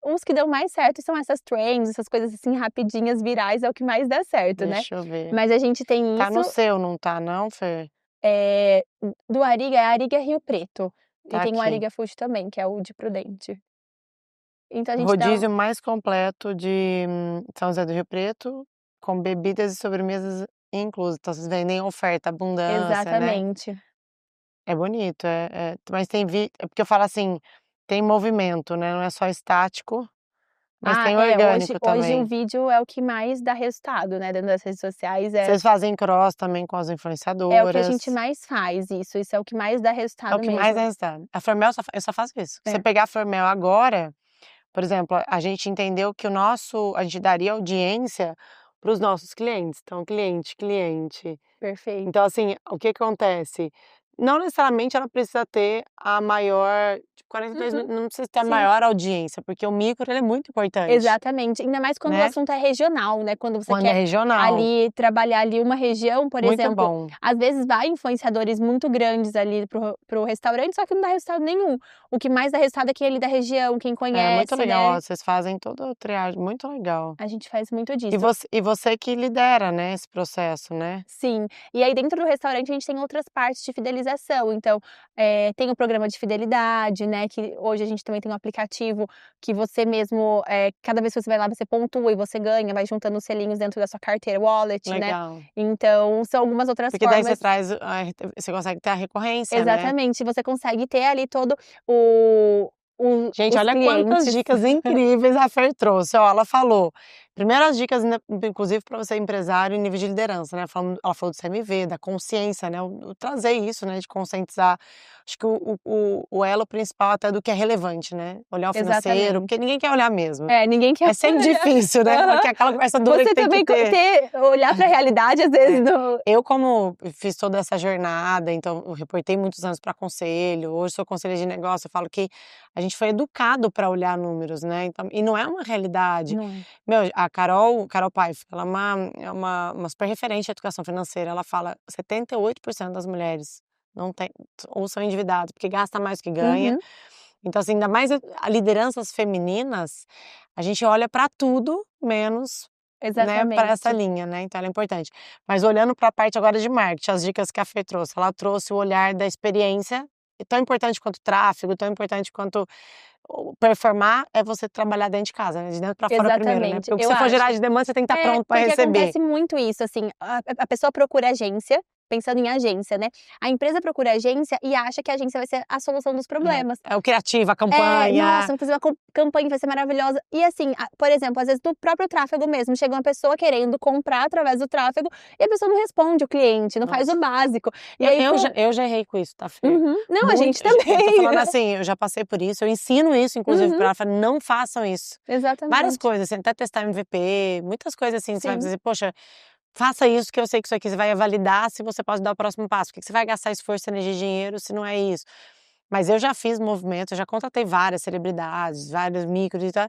Speaker 2: os que dão mais certo são essas trends, essas coisas, assim, rapidinhas, virais, é o que mais dá certo, né.
Speaker 1: deixa eu ver.
Speaker 2: Mas a gente tem
Speaker 1: Tá
Speaker 2: isso,
Speaker 1: no seu, não tá não, Fer?
Speaker 2: do Ariga, é Ariga Rio Preto. E
Speaker 1: Tá
Speaker 2: tem o
Speaker 1: aqui.
Speaker 2: Ariga Food também, que é o de Prudente. Então a gente dá
Speaker 1: Rodízio mais completo de São José do Rio Preto, com bebidas e sobremesas inclusas. Então vocês vendem oferta, abundância, né.
Speaker 2: exatamente.
Speaker 1: É bonito, mas é porque eu falo assim, tem movimento, né, não é só estático, mas
Speaker 2: Ah,
Speaker 1: tem
Speaker 2: hoje
Speaker 1: orgânico
Speaker 2: hoje o
Speaker 1: também.
Speaker 2: vídeo é o que mais dá resultado, né, dentro das redes sociais,
Speaker 1: Vocês fazem cross também com as
Speaker 2: é o que a gente
Speaker 1: influenciadoras,
Speaker 2: mais faz, isso é o que mais dá
Speaker 1: é o
Speaker 2: resultado
Speaker 1: que mais
Speaker 2: mesmo.
Speaker 1: dá resultado. A Formel eu só faço isso. Se você
Speaker 2: É,
Speaker 1: pegar a Formel agora, por exemplo, a gente entendeu que a gente daria audiência para os nossos clientes, então cliente.
Speaker 2: perfeito.
Speaker 1: Então, assim, o que acontece? Não necessariamente ela precisa ter a maior, tipo, 42
Speaker 2: Uhum,
Speaker 1: não precisa ter a
Speaker 2: sim.
Speaker 1: maior audiência, porque o micro ele é muito importante,
Speaker 2: Exatamente, ainda mais quando o
Speaker 1: né,
Speaker 2: assunto é regional, né, quando você
Speaker 1: quando é
Speaker 2: quer
Speaker 1: regional.
Speaker 2: ali trabalhar ali uma região, por
Speaker 1: Muito
Speaker 2: exemplo,
Speaker 1: bom.
Speaker 2: às vezes vai influenciadores muito grandes ali pro restaurante, só que não dá resultado nenhum. O que mais dá resultado é quem é ali da região, quem
Speaker 1: É, muito
Speaker 2: conhece,
Speaker 1: legal,
Speaker 2: né,
Speaker 1: ó, vocês fazem toda a triagem, muito legal.
Speaker 2: a gente faz muito
Speaker 1: E
Speaker 2: disso.
Speaker 1: você que lidera, né, esse processo, né?
Speaker 2: Sim, e aí dentro do restaurante a gente tem outras partes de fidelização, então, tem o programa de fidelidade, né, que hoje a gente também tem um aplicativo que você mesmo, cada vez que você vai lá você pontua e você ganha, vai juntando os selinhos dentro da sua carteira wallet, né,
Speaker 1: Legal.
Speaker 2: então são algumas outras
Speaker 1: Porque daí você
Speaker 2: formas.
Speaker 1: traz você consegue ter a recorrência, né?
Speaker 2: Exatamente, você consegue ter ali todo o
Speaker 1: Gente,
Speaker 2: os
Speaker 1: olha quantas
Speaker 2: clientes.
Speaker 1: dicas incríveis a Fer trouxe, ó, ela falou, primeiras dicas, né, inclusive para você empresário em nível de liderança, né, ela falou do CMV, da consciência, né, o trazer isso, né, de conscientizar, acho que o elo principal até do que é relevante, né, olhar o financeiro,
Speaker 2: Exatamente.
Speaker 1: porque ninguém quer olhar mesmo,
Speaker 2: É, ninguém quer
Speaker 1: é sempre
Speaker 2: olhar.
Speaker 1: difícil, né,
Speaker 2: Aham.
Speaker 1: que é aquela conversa dura que
Speaker 2: Você
Speaker 1: tem que
Speaker 2: também
Speaker 1: ter.
Speaker 2: olhar pra realidade às vezes
Speaker 1: É.
Speaker 2: do
Speaker 1: Eu como fiz toda essa jornada, então eu reportei muitos anos para conselho, hoje sou conselheira de negócio, eu falo que a gente foi educado para olhar números, né, então e não é uma realidade.
Speaker 2: não é.
Speaker 1: Meu, a Carol Paiva, ela é uma super referente em educação financeira, ela fala: "78% das mulheres não tem ou são endividadas, porque gasta mais do que ganha".
Speaker 2: Uhum,
Speaker 1: Então, assim, ainda mais a lideranças femininas, a gente olha para tudo menos, né, para essa
Speaker 2: exatamente.
Speaker 1: linha, né, então ela é importante. Mas olhando para a parte agora de marketing, as dicas que a Fê trouxe, ela trouxe o olhar da experiência, e tão importante quanto o tráfego, tão importante quanto o performar é você trabalhar dentro de casa, né, de dentro para fora primeiro, né,
Speaker 2: Exatamente,
Speaker 1: porque o que
Speaker 2: eu
Speaker 1: você for gerar
Speaker 2: acho.
Speaker 1: de demanda, você tem que estar
Speaker 2: É,
Speaker 1: pronto para
Speaker 2: porque
Speaker 1: receber.
Speaker 2: acontece muito isso, assim, a pessoa procura agência, pensando em agência, né, a empresa procura agência e acha que a agência vai ser a solução dos problemas.
Speaker 1: É o criativo, a
Speaker 2: É, nossa,
Speaker 1: campanha.
Speaker 2: vou fazer uma campanha, vai ser maravilhosa. E assim, por exemplo, às vezes no próprio tráfego mesmo, chega uma pessoa querendo comprar através do tráfego e a pessoa não responde o cliente, não faz o
Speaker 1: Nossa.
Speaker 2: básico. E
Speaker 1: Eu
Speaker 2: aí
Speaker 1: eu já eu já errei com isso, tá, Fê?
Speaker 2: uhum. Não, a
Speaker 1: Muito,
Speaker 2: gente
Speaker 1: eu tô
Speaker 2: também.
Speaker 1: falando assim, eu já passei por isso, eu ensino isso inclusive
Speaker 2: Uhum,
Speaker 1: pra ela, falei: "Não façam isso". Várias
Speaker 2: exatamente.
Speaker 1: coisas, assim, até testar MVP, muitas coisas assim, você vai
Speaker 2: Sim,
Speaker 1: dizer: "Poxa, faça isso que eu sei que isso aqui você vai validar se você pode dar o próximo passo, por que que você vai gastar esforço, energia e dinheiro se não é isso?". Mas eu já fiz movimentos, eu já contratei várias celebridades, vários micros e tal,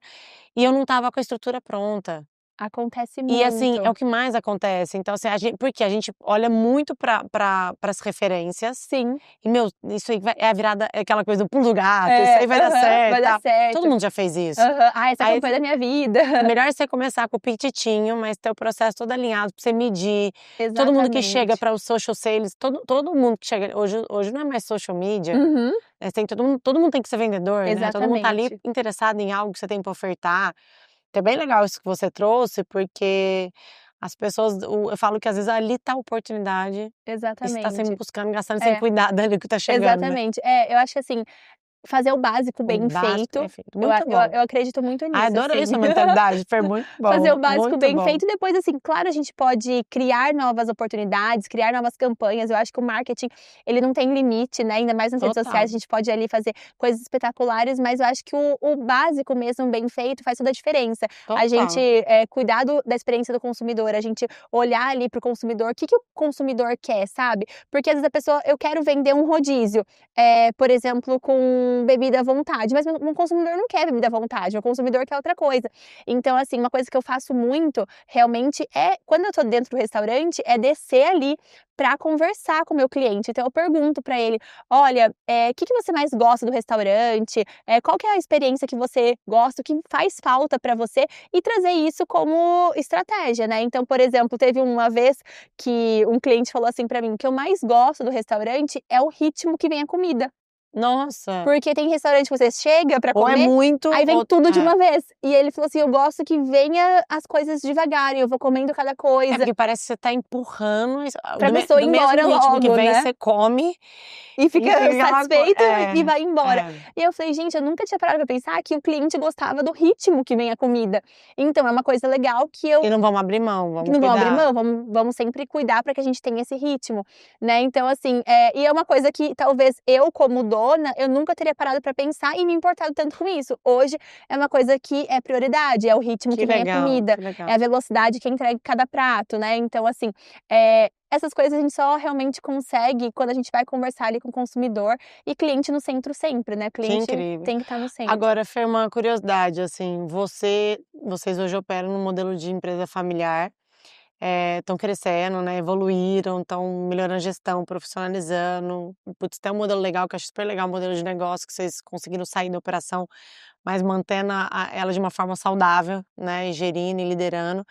Speaker 1: e eu não estava com a estrutura pronta.
Speaker 2: acontece
Speaker 1: E assim, é
Speaker 2: muito.
Speaker 1: o que mais acontece, então assim, porque a gente olha muito para as referências,
Speaker 2: Sim.
Speaker 1: e meu, isso aí é a virada, é aquela coisa do pulo do gato, isso
Speaker 2: É,
Speaker 1: aí vai dar
Speaker 2: aham,
Speaker 1: certo,
Speaker 2: vai dar
Speaker 1: tal. Todo
Speaker 2: certo.
Speaker 1: mundo já fez isso.
Speaker 2: Aham. "Ah, essa
Speaker 1: Aí
Speaker 2: campanha é da minha vida".
Speaker 1: melhor você começar com o pititinho, mas ter o processo todo alinhado pra você medir. Todo mundo que chega
Speaker 2: Exatamente.
Speaker 1: para os social sales, todo mundo que chega hoje não é mais social media,
Speaker 2: Uhum,
Speaker 1: né, tem todo mundo tem que ser vendedor, né, todo mundo tá ali
Speaker 2: exatamente,
Speaker 1: interessado em algo que você tem para ofertar. Então é bem legal isso que você trouxe, porque as pessoas eu falo que às vezes ali tá a oportunidade, e você tá sempre
Speaker 2: exatamente.
Speaker 1: buscando, gastando sem
Speaker 2: É,
Speaker 1: cuidar dali que tá chegando, né.
Speaker 2: exatamente. É, eu acho que assim, fazer o básico
Speaker 1: O
Speaker 2: bem
Speaker 1: básico
Speaker 2: feito.
Speaker 1: bem feito. Muito bom.
Speaker 2: Eu acredito muito nisso,
Speaker 1: Adorei
Speaker 2: assim.
Speaker 1: essa mentalidade, foi muito bom,
Speaker 2: Fazer o básico
Speaker 1: muito
Speaker 2: bem
Speaker 1: bom.
Speaker 2: feito e depois, assim, claro, a gente pode criar novas oportunidades, criar novas campanhas. Eu acho que o marketing, ele não tem limite, né, ainda mais nas redes
Speaker 1: Total.
Speaker 2: sociais, a gente pode ali fazer coisas espetaculares, mas eu acho que o básico mesmo, bem feito, faz toda a diferença. A gente,
Speaker 1: Total.
Speaker 2: cuidar da experiência do consumidor, a gente olhar ali para o consumidor, o que o consumidor quer, sabe? Porque às vezes a pessoa, eu quero vender um rodízio, por exemplo, com bebida à vontade, mas um consumidor não quer bebida à vontade, o consumidor quer outra coisa. Então, assim, uma coisa que eu faço muito, realmente, quando eu tô dentro do restaurante, é descer ali pra conversar com o meu cliente. Então eu pergunto pra ele: "Olha, que você mais gosta do restaurante? Qual que é a experiência que você gosta, o que faz falta pra você?" E trazer isso como estratégia, né. Então, por exemplo, teve uma vez que um cliente falou assim pra mim: "O que eu mais gosto do restaurante é o ritmo que vem a comida."
Speaker 1: Nossa.
Speaker 2: Porque tem restaurante que você chega pra
Speaker 1: Ou é
Speaker 2: comer,
Speaker 1: muito
Speaker 2: aí vem
Speaker 1: ou
Speaker 2: tudo de uma vez. E ele falou assim: "Eu gosto que venha as coisas devagar e eu vou comendo cada coisa."
Speaker 1: porque parece que você tá empurrando
Speaker 2: Pra pessoa ir
Speaker 1: do mesmo
Speaker 2: embora
Speaker 1: ritmo que
Speaker 2: logo,
Speaker 1: vem,
Speaker 2: né.
Speaker 1: você come
Speaker 2: E
Speaker 1: e
Speaker 2: fica
Speaker 1: fica aquela
Speaker 2: satisfeito e
Speaker 1: é,
Speaker 2: vai embora.
Speaker 1: é.
Speaker 2: E eu falei: "Gente, eu nunca tinha parado pra pensar que o cliente gostava do ritmo que vem a comida." Então é uma coisa legal
Speaker 1: E não vamos abrir mão,
Speaker 2: que
Speaker 1: vamos
Speaker 2: não vão abrir
Speaker 1: cuidar.
Speaker 2: mão, vamos sempre cuidar para que a gente tenha esse ritmo, né. Então assim, e é uma coisa que talvez eu como dona, eu nunca teria parado para pensar e me importado tanto com isso. Hoje é uma coisa que é prioridade, é o ritmo que vem a comida,
Speaker 1: Que
Speaker 2: é
Speaker 1: legal.
Speaker 2: a velocidade que entrega cada prato, né. Então assim, essas coisas a gente só realmente consegue quando a gente vai conversar ali com o consumidor e cliente no centro sempre, né,
Speaker 1: Que
Speaker 2: cliente
Speaker 1: incrível.
Speaker 2: tem que estar no centro.
Speaker 1: Agora, Fê, uma curiosidade, assim, vocês hoje operam num modelo de empresa familiar, estão crescendo, né, evoluíram, estão melhorando a gestão, profissionalizando. Putz, tem um modelo legal que eu acho super legal, o modelo de negócio que vocês conseguiram sair da operação, mas mantendo ela de uma forma saudável, né, e gerindo e liderando.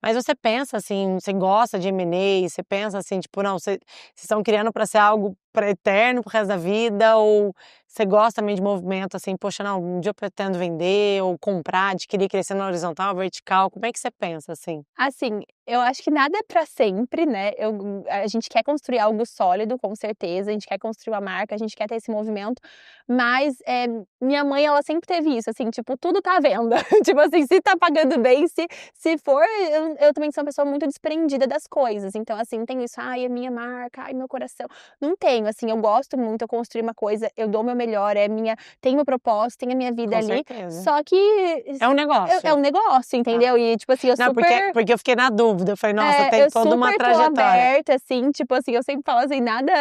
Speaker 1: Mas você pensa assim, você gosta de M&A, você pensa assim, tipo, não, vocês estão criando para ser algo para eterno, para o resto da vida, ou você gosta também de movimento assim, poxa, não, um dia eu pretendo vender ou comprar, adquirir, crescer na horizontal, vertical, como é que você pensa assim?
Speaker 2: Assim, eu acho que nada é pra sempre, né, a gente quer construir algo sólido, com certeza, a gente quer construir uma marca, a gente quer ter esse movimento, mas, minha mãe, ela sempre teve isso, assim, tipo, tudo tá à venda, tipo assim, se tá pagando bem, se for, eu também sou uma pessoa muito desprendida das coisas, então, assim, não tenho isso: "Ai, é minha marca, ai, meu coração", não tenho, assim, eu gosto muito, eu construí uma coisa, eu dou o meu melhor, tem meu propósito, tem a minha vida
Speaker 1: Com
Speaker 2: ali,
Speaker 1: certeza.
Speaker 2: só que
Speaker 1: É um
Speaker 2: é
Speaker 1: negócio.
Speaker 2: um negócio,
Speaker 1: Tá.
Speaker 2: entendeu? E, tipo assim, eu
Speaker 1: Não,
Speaker 2: super
Speaker 1: porque eu fiquei na dúvida, eu falei: "Nossa, tem
Speaker 2: eu
Speaker 1: toda uma
Speaker 2: super tô
Speaker 1: trajetória".
Speaker 2: aberta, assim, tipo assim, eu sempre falo assim, nada,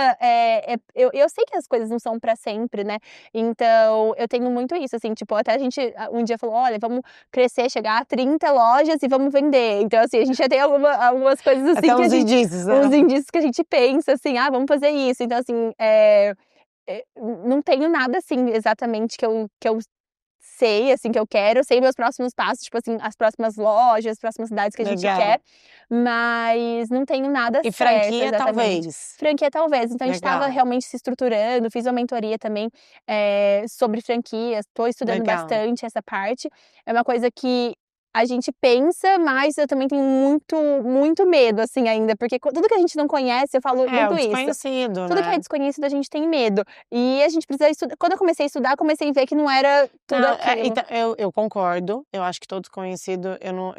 Speaker 2: eu sei que as coisas não são pra sempre, né, então eu tenho muito isso, assim, tipo, até a gente um dia falou: "Olha, vamos crescer, chegar a 30 lojas e vamos vender", então assim, a gente já tem algumas coisas assim
Speaker 1: Até
Speaker 2: que a
Speaker 1: uns
Speaker 2: gente
Speaker 1: indícios,
Speaker 2: uns
Speaker 1: né.
Speaker 2: indícios que a gente pensa assim: "Ah, vamos fazer isso", então assim, não tenho nada assim exatamente que eu sei, assim, que eu quero, sei meus próximos passos, tipo assim, as próximas lojas, as próximas cidades que a gente
Speaker 1: Legal.
Speaker 2: quer, mas não tenho nada
Speaker 1: E
Speaker 2: certo
Speaker 1: franquia
Speaker 2: exatamente.
Speaker 1: talvez?
Speaker 2: Franquia talvez, então a gente estava
Speaker 1: Legal,
Speaker 2: realmente se estruturando, fiz uma mentoria também, sobre franquias, estou estudando
Speaker 1: legal.
Speaker 2: bastante essa parte, é uma coisa que a gente pensa, mas eu também tenho muito, muito medo, assim, ainda, porque tudo que a gente não conhece, eu falo
Speaker 1: É, o
Speaker 2: muito isso,
Speaker 1: desconhecido,
Speaker 2: tudo que é
Speaker 1: né.
Speaker 2: desconhecido a gente tem medo, e a gente precisa estudar. Quando eu comecei a estudar, comecei a ver que não era tudo
Speaker 1: Não,
Speaker 2: aquilo.
Speaker 1: então eu concordo, eu acho que todo desconhecido, eu não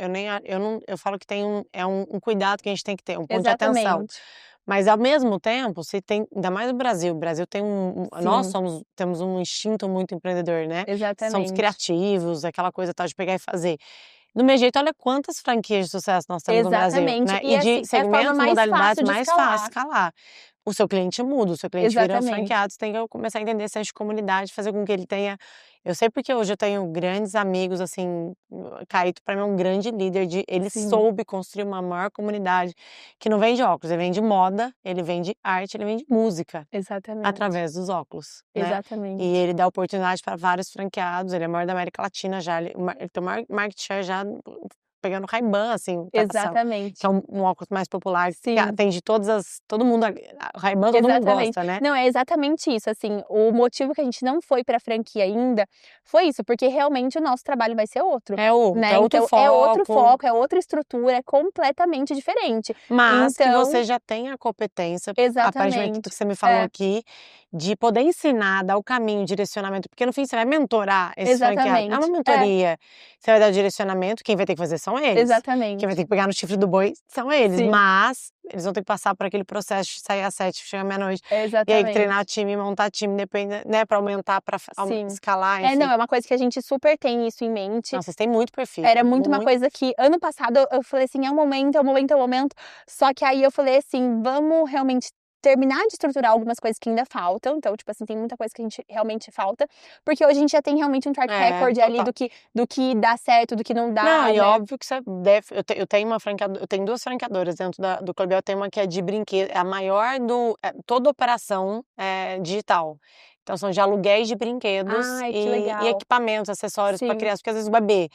Speaker 1: eu falo que tem um cuidado que a gente tem que ter, um ponto de atenção.
Speaker 2: Exatamente.
Speaker 1: Mas ao mesmo tempo, se tem ainda mais no Brasil, o Brasil tem nós
Speaker 2: Sim,
Speaker 1: temos um instinto muito empreendedor, né. Somos
Speaker 2: exatamente.
Speaker 1: criativos, aquela coisa tal de pegar e fazer. Do mesmo jeito, olha quantas franquias de sucesso nós temos no Brasil,
Speaker 2: Exatamente.
Speaker 1: né,
Speaker 2: E
Speaker 1: e
Speaker 2: assim,
Speaker 1: de
Speaker 2: é a forma
Speaker 1: segmentos,
Speaker 2: mais
Speaker 1: modalidades
Speaker 2: fácil de
Speaker 1: mais fácil
Speaker 2: escalar.
Speaker 1: escalar. O seu cliente muda, o seu cliente vira
Speaker 2: Exatamente.
Speaker 1: franqueado, você tem que começar a entender senso de comunidade, fazer com que ele tenha eu sei porque hoje eu tenho grandes amigos, assim, Caíto para mim é um grande líder ele
Speaker 2: Sim,
Speaker 1: soube construir uma maior comunidade, que não vende óculos, ele vende moda, ele vende arte, ele vende música,
Speaker 2: exatamente.
Speaker 1: através dos óculos, né. E
Speaker 2: Exatamente.
Speaker 1: ele dá oportunidade para vários franqueados, ele é o maior da América Latina já, ele tem o maior market share já pegando Ray-Ban, assim, que
Speaker 2: Exatamente.
Speaker 1: é um óculos mais popular, que
Speaker 2: Sim.
Speaker 1: atende todo mundo, Ray-Ban todo mundo
Speaker 2: Exatamente.
Speaker 1: gosta, né.
Speaker 2: Não, é exatamente isso, assim, o motivo que a gente não foi pra franquia ainda, foi isso, porque realmente o nosso trabalho vai ser outro, né,
Speaker 1: É outro
Speaker 2: então é outro
Speaker 1: foco.
Speaker 2: foco, é outra estrutura, é completamente diferente.
Speaker 1: Mas que
Speaker 2: Então
Speaker 1: você já tem a competência, aparentemente do que
Speaker 2: exatamente.
Speaker 1: você me falou
Speaker 2: É,
Speaker 1: aqui, de poder ensinar, dar o caminho, direcionamento, porque no fim você vai mentorar esses franqueados. É uma
Speaker 2: exatamente. É,
Speaker 1: mentoria, você vai dar o direcionamento, quem vai ter que fazer são eles. Quem vai ter
Speaker 2: exatamente.
Speaker 1: que pegar no chifre do boi são eles,
Speaker 2: Sim,
Speaker 1: mas eles vão ter que passar por aquele processo de sair às 7, chegar à meia-noite, e aí treinar
Speaker 2: exatamente.
Speaker 1: time, montar time, depende, né, pra aumentar, pra
Speaker 2: Sim.
Speaker 1: escalar,
Speaker 2: É, não,
Speaker 1: enfim.
Speaker 2: é uma coisa que a gente super tem isso em mente.
Speaker 1: Não, vocês têm muito perfil,
Speaker 2: Era muito uma
Speaker 1: muito.
Speaker 2: coisa que ano passado eu falei assim: "É o momento, é o momento, é o momento", só que aí eu falei assim: "Vamos realmente terminar de estruturar algumas coisas que ainda faltam", então, tipo assim, tem muita coisa que a gente realmente falta, porque hoje a gente já tem realmente um track
Speaker 1: É,
Speaker 2: record ali
Speaker 1: total.
Speaker 2: do que dá certo, do que não
Speaker 1: Não,
Speaker 2: dá,
Speaker 1: e
Speaker 2: né.
Speaker 1: óbvio que você deve, eu tenho uma franqueado eu tenho 2 franqueadoras dentro do Clube, eu tenho uma que é de brinquedo, é a maior toda operação é digital. Então são de aluguéis de brinquedos
Speaker 2: Ai, que
Speaker 1: e
Speaker 2: legal.
Speaker 1: equipamentos, acessórios para
Speaker 2: Sim.
Speaker 1: criança, porque às vezes o bebê,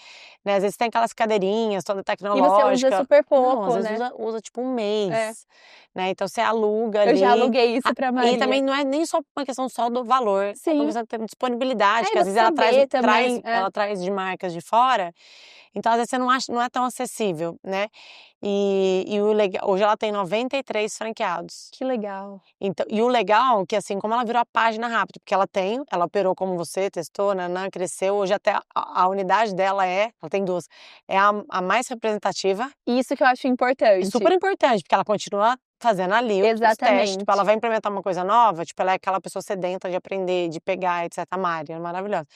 Speaker 1: né, às vezes tem aquelas cadeirinhas toda
Speaker 2: E você usa
Speaker 1: tecnológica,
Speaker 2: super
Speaker 1: não, às
Speaker 2: pouco,
Speaker 1: vezes
Speaker 2: né.
Speaker 1: usa tipo um
Speaker 2: É.
Speaker 1: mês, né, então você aluga
Speaker 2: Eu já
Speaker 1: ali,
Speaker 2: aluguei isso pra
Speaker 1: e
Speaker 2: Maria.
Speaker 1: também não é nem só uma questão só do valor, é uma
Speaker 2: Sim.
Speaker 1: questão de ter disponibilidade,
Speaker 2: É, e
Speaker 1: que às
Speaker 2: você
Speaker 1: vezes
Speaker 2: saber também. É.
Speaker 1: ela traz de marcas de fora, então às vezes você não é tão acessível, né. E o legal, hoje ela tem 93 franqueados.
Speaker 2: Que legal.
Speaker 1: Então, e o legal é que, assim, como ela virou a página rápido, porque ela operou como você, testou, cresceu, hoje até a unidade dela ela tem 2, é a mais representativa
Speaker 2: Isso que eu acho
Speaker 1: e super
Speaker 2: importante.
Speaker 1: importante, porque ela continua fazendo ali os testes, tipo, ela
Speaker 2: Exatamente.
Speaker 1: vai implementar uma coisa nova, tipo, ela é aquela pessoa sedenta de aprender, de pegar, etc. A Mari é maravilhosa.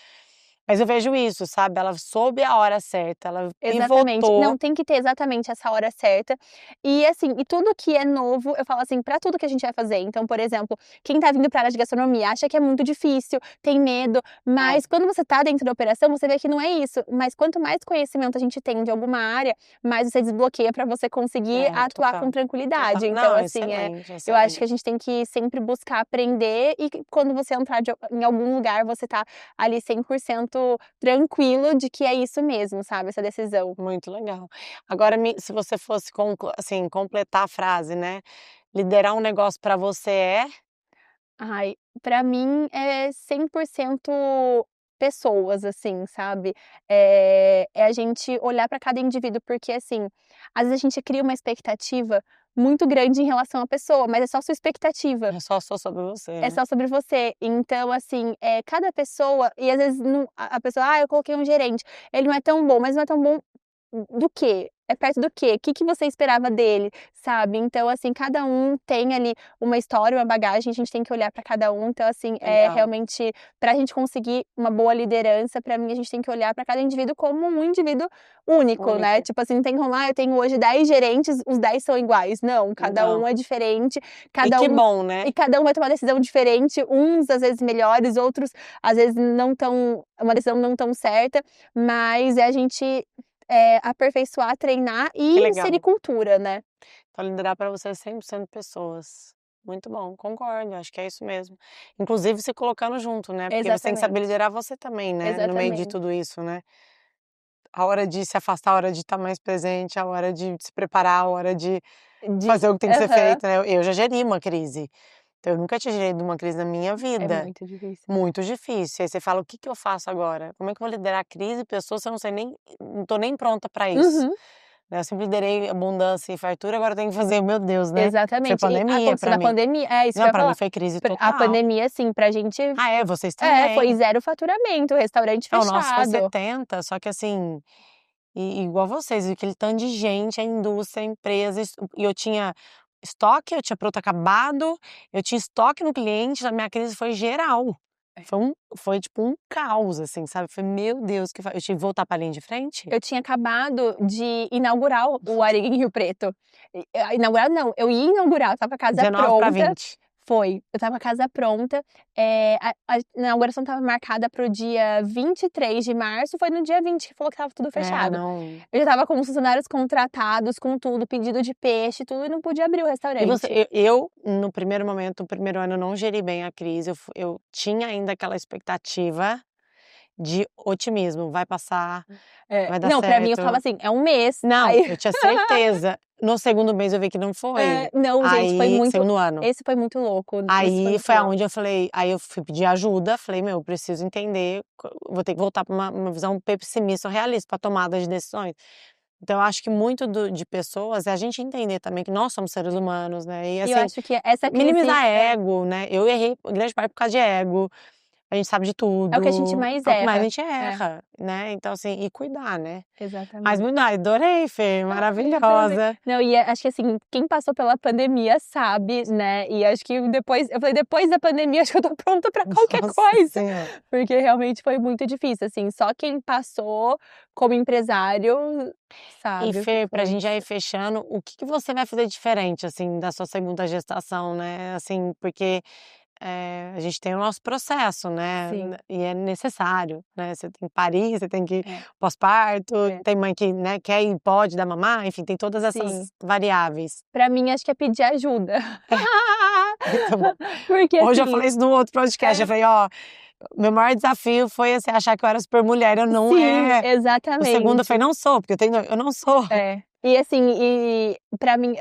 Speaker 1: Mas eu vejo isso, sabe, ela soube a hora certa, ela
Speaker 2: Exatamente.
Speaker 1: pivotou.
Speaker 2: Não, tem que ter exatamente essa hora certa. E assim, e tudo que é novo, eu falo assim, pra tudo que a gente vai fazer. Então, por exemplo, quem tá vindo pra área de gastronomia acha que é muito difícil, tem medo,
Speaker 1: É,
Speaker 2: mas quando você tá dentro da operação, você vê que não é isso. Mas quanto mais conhecimento a gente tem de alguma área, mais você desbloqueia pra você conseguir atuar com
Speaker 1: total, total.
Speaker 2: tranquilidade. Então,
Speaker 1: Não,
Speaker 2: assim,
Speaker 1: excelente,
Speaker 2: eu acho que a
Speaker 1: excelente.
Speaker 2: gente tem que sempre buscar aprender e que quando você entrar em algum lugar, você tá ali 100% tranquilo de que é isso mesmo, sabe, essa decisão.
Speaker 1: Muito legal. Agora se você fosse assim, completar a frase, né, liderar um negócio pra você
Speaker 2: Ai, pra mim é 100% pessoas, assim, sabe. É a gente olhar pra cada indivíduo, porque, assim, às vezes a gente cria uma expectativa muito grande em relação à pessoa, mas é só sua expectativa,
Speaker 1: é só sobre você,
Speaker 2: é
Speaker 1: né.
Speaker 2: só sobre você. Então, assim, cada pessoa e às vezes não a pessoa: "Ah, eu coloquei um gerente, ele não é tão bom", mas não é tão bom do quê? É perto do quê? O que que você esperava dele, sabe? Então, assim, cada um tem ali uma história, uma bagagem, a gente tem que olhar pra cada um. Então, assim,
Speaker 1: Legal,
Speaker 2: realmente pra gente conseguir uma boa liderança, pra mim, a gente tem que olhar pra cada indivíduo como um indivíduo único, né?
Speaker 1: única.
Speaker 2: Tipo assim, não tem como: "Ah, eu tenho hoje 10 gerentes, os 10 são iguais". Não, cada
Speaker 1: Não.
Speaker 2: um é diferente,
Speaker 1: E
Speaker 2: cada
Speaker 1: que
Speaker 2: um
Speaker 1: bom, né.
Speaker 2: e cada um vai tomar decisão diferente, uns às vezes melhores, outros às vezes não tão uma decisão não tão certa, mas é a gente aperfeiçoar, treinar
Speaker 1: Que
Speaker 2: e inserir
Speaker 1: legal.
Speaker 2: cultura, né.
Speaker 1: Então liderar pra você é 100% pessoas. Muito bom, concordo, acho que é isso mesmo. Inclusive se colocando junto, né, porque você tem que saber
Speaker 2: Exatamente,
Speaker 1: liderar você também, né, no meio de
Speaker 2: exatamente.
Speaker 1: tudo isso, né. A hora de se afastar, a hora de estar mais presente, a hora de se preparar, a hora de
Speaker 2: De
Speaker 1: fazer o que tem que ser
Speaker 2: aham.
Speaker 1: feito, né. Eu já geri uma crise, então eu nunca tinha gerido uma crise na minha
Speaker 2: É
Speaker 1: vida.
Speaker 2: muito difícil.
Speaker 1: Muito difícil. Aí você fala: "O que que eu faço agora? Como é que eu vou liderar a crise e pessoas se eu não tô nem pronta para isso?",
Speaker 2: Uhum,
Speaker 1: né. Eu sempre liderei abundância e fartura, agora eu tenho que fazer, meu Deus, né. Foi
Speaker 2: exatamente. E
Speaker 1: pandemia
Speaker 2: aconteceu
Speaker 1: para
Speaker 2: na
Speaker 1: mim.
Speaker 2: pandemia isso que eu
Speaker 1: Não,
Speaker 2: ia
Speaker 1: para mim
Speaker 2: falar.
Speaker 1: foi crise
Speaker 2: A
Speaker 1: total.
Speaker 2: pandemia, assim, pra gente
Speaker 1: Ah, é, vocês também.
Speaker 2: foi zero faturamento, restaurante
Speaker 1: É, o nosso foi
Speaker 2: fechado.
Speaker 1: 70, só que assim, igual vocês, aquele tanto de gente, a indústria, a empresa, e eu tinha estoque, eu tinha produto acabado, eu tinha estoque no cliente, a minha crise foi geral. Foi tipo um caos, assim, sabe. Foi: "Meu Deus, eu tive que voltar pra linha de frente?".
Speaker 2: Eu tinha acabado de inaugurar o Areia em Rio Preto. Inaugurar não, eu ia inaugurar, estava com a casa
Speaker 1: 19 para
Speaker 2: pronta.
Speaker 1: 20.
Speaker 2: Foi, eu estava com a casa pronta, a inauguração estava marcada para o dia 23 de março, foi no dia 20 que falou que estava tudo
Speaker 1: É,
Speaker 2: fechado.
Speaker 1: não.
Speaker 2: Eu já estava com os funcionários contratados, com tudo, pedido de peixe, tudo, e não podia abrir o
Speaker 1: E você,
Speaker 2: restaurante.
Speaker 1: no primeiro momento, no primeiro ano, eu não geri bem a crise, eu tinha ainda aquela expectativa, de otimismo, vai passar, vai dar
Speaker 2: Não, pra mim eu
Speaker 1: certo.
Speaker 2: falava assim, é um mês.
Speaker 1: Não,
Speaker 2: Aí
Speaker 1: eu tinha certeza. No segundo mês eu vi que não foi.
Speaker 2: não, gente, foi
Speaker 1: Aí,
Speaker 2: muito
Speaker 1: segundo ano.
Speaker 2: esse foi muito louco, esse foi
Speaker 1: Aí
Speaker 2: muito
Speaker 1: foi
Speaker 2: louco.
Speaker 1: aonde eu falei, aí eu fui pedir ajuda, falei: "Meu, eu preciso entender, vou ter que voltar pra uma visão pessimista ou realista pra tomada de decisões". Então eu acho que muito de pessoas é a gente entender também que nós somos seres humanos, né, e
Speaker 2: E eu
Speaker 1: assim,
Speaker 2: acho que essa crise
Speaker 1: minimizar ego, né, eu errei em grande parte por causa de ego, a gente sabe de
Speaker 2: é o que a gente
Speaker 1: tudo,
Speaker 2: mais
Speaker 1: é o que mais a
Speaker 2: erra.
Speaker 1: gente erra, né, então assim, e cuidar, né. Mas
Speaker 2: Exatamente.
Speaker 1: muito adorei Fê,
Speaker 2: Eu também.
Speaker 1: maravilhosa.
Speaker 2: Não, e acho que assim, quem passou pela pandemia sabe, né, e acho que depois eu falei: "Depois da pandemia acho que eu tô pronta pra qualquer
Speaker 1: Nossa
Speaker 2: coisa",
Speaker 1: senhora.
Speaker 2: porque realmente foi muito difícil, assim, só quem passou como empresário
Speaker 1: E
Speaker 2: sabe o que
Speaker 1: Fê, pra
Speaker 2: foi.
Speaker 1: gente já ir fechando, o que que você vai fazer diferente, assim, da sua segunda gestação, né, assim, porque, a gente tem o nosso processo, né,
Speaker 2: Sim,
Speaker 1: e é necessário, né, você tem que parir, você tem que
Speaker 2: é,
Speaker 1: pós-parto,
Speaker 2: é.
Speaker 1: tem mãe que, né, quer e pode dar mamar, enfim, tem todas
Speaker 2: Sim.
Speaker 1: essas variáveis.
Speaker 2: Pra mim acho que é pedir ajuda.
Speaker 1: Muito bom.
Speaker 2: Porque
Speaker 1: Hoje eu
Speaker 2: assim
Speaker 1: falei isso no outro podcast, eu falei: "Ó, meu maior desafio foi, assim, achar que eu era super mulher, eu não
Speaker 2: sim,
Speaker 1: é". O segundo foi:
Speaker 2: exatamente.
Speaker 1: "Não sou", porque eu não sou.
Speaker 2: É. E assim, pra mim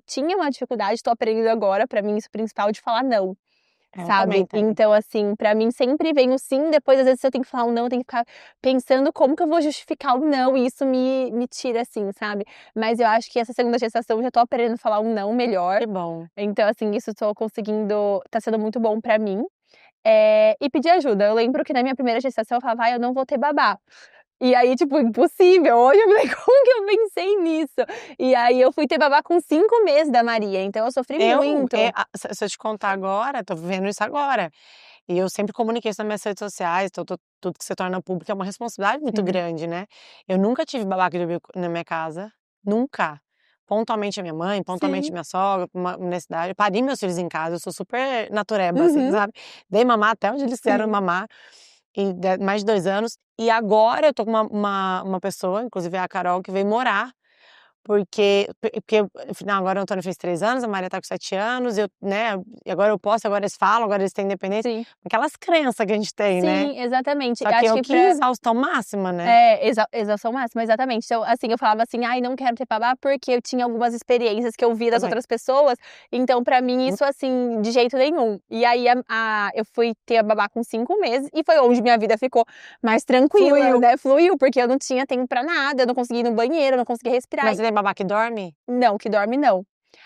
Speaker 2: tinha uma dificuldade, tô aprendendo agora, pra mim isso principal, de falar não,
Speaker 1: Eu também
Speaker 2: sabe.
Speaker 1: tenho.
Speaker 2: Então assim, pra mim sempre vem o sim, depois às vezes se eu tenho que falar um não, eu tenho que ficar pensando como que eu vou justificar o não, e isso me tira assim, sabe. Mas eu acho que essa segunda gestação eu já tô aprendendo a falar um não melhor,
Speaker 1: Que bom.
Speaker 2: então assim, isso tô conseguindo, tá sendo muito bom pra mim. E pedir ajuda. Eu lembro que na minha primeira gestação eu falava: "Ai, eu não vou ter babá". E aí, tipo, impossível. Hoje eu falei: "Como que eu pensei nisso?". E aí eu fui ter babá com 5 meses da Maria, então eu sofri muito.
Speaker 1: Se eu te contar agora, tô vivendo isso agora, e eu sempre comuniquei isso nas minhas redes sociais, então tudo que se torna público é uma responsabilidade muito
Speaker 2: Sim,
Speaker 1: grande, né. Eu nunca tive babá que dormiu na minha casa, nunca. Pontualmente a minha mãe, pontualmente
Speaker 2: sim.
Speaker 1: minha sogra, uma necessidade, eu pari meus filhos em casa, eu sou super natureba, assim,
Speaker 2: Uhum,
Speaker 1: sabe. Dei mamar até onde eles quiseram
Speaker 2: sim.
Speaker 1: mamar, e mais de 2 anos, e agora eu tô com uma pessoa, inclusive é a Carol, que veio morar porque afinal agora o Antônio fez 3 anos, a Maria tá com 7 anos, né, e agora eu posso, agora eles falam, agora eles têm independência,
Speaker 2: Sim.
Speaker 1: aquelas crenças que a gente tem, né.
Speaker 2: Sim, exatamente.
Speaker 1: Só
Speaker 2: Eu
Speaker 1: que
Speaker 2: acho
Speaker 1: eu
Speaker 2: que
Speaker 1: que
Speaker 2: pra
Speaker 1: exaustão máxima, né.
Speaker 2: exaustão máxima, exatamente. Então, assim, eu falava assim: "Ai, não quero ter babá", porque eu tinha algumas experiências que eu via das
Speaker 1: Também.
Speaker 2: outras pessoas, então pra mim isso, assim, de jeito nenhum. E aí eu fui ter a babá com 5 meses e foi onde minha vida ficou mais tranquila,
Speaker 1: Fluiu.
Speaker 2: né, fluiu, porque eu não tinha tempo pra nada, eu não conseguia ir no banheiro, eu não conseguia respirar.
Speaker 1: Mas você tem babá que dorme?
Speaker 2: Não, que dorme não.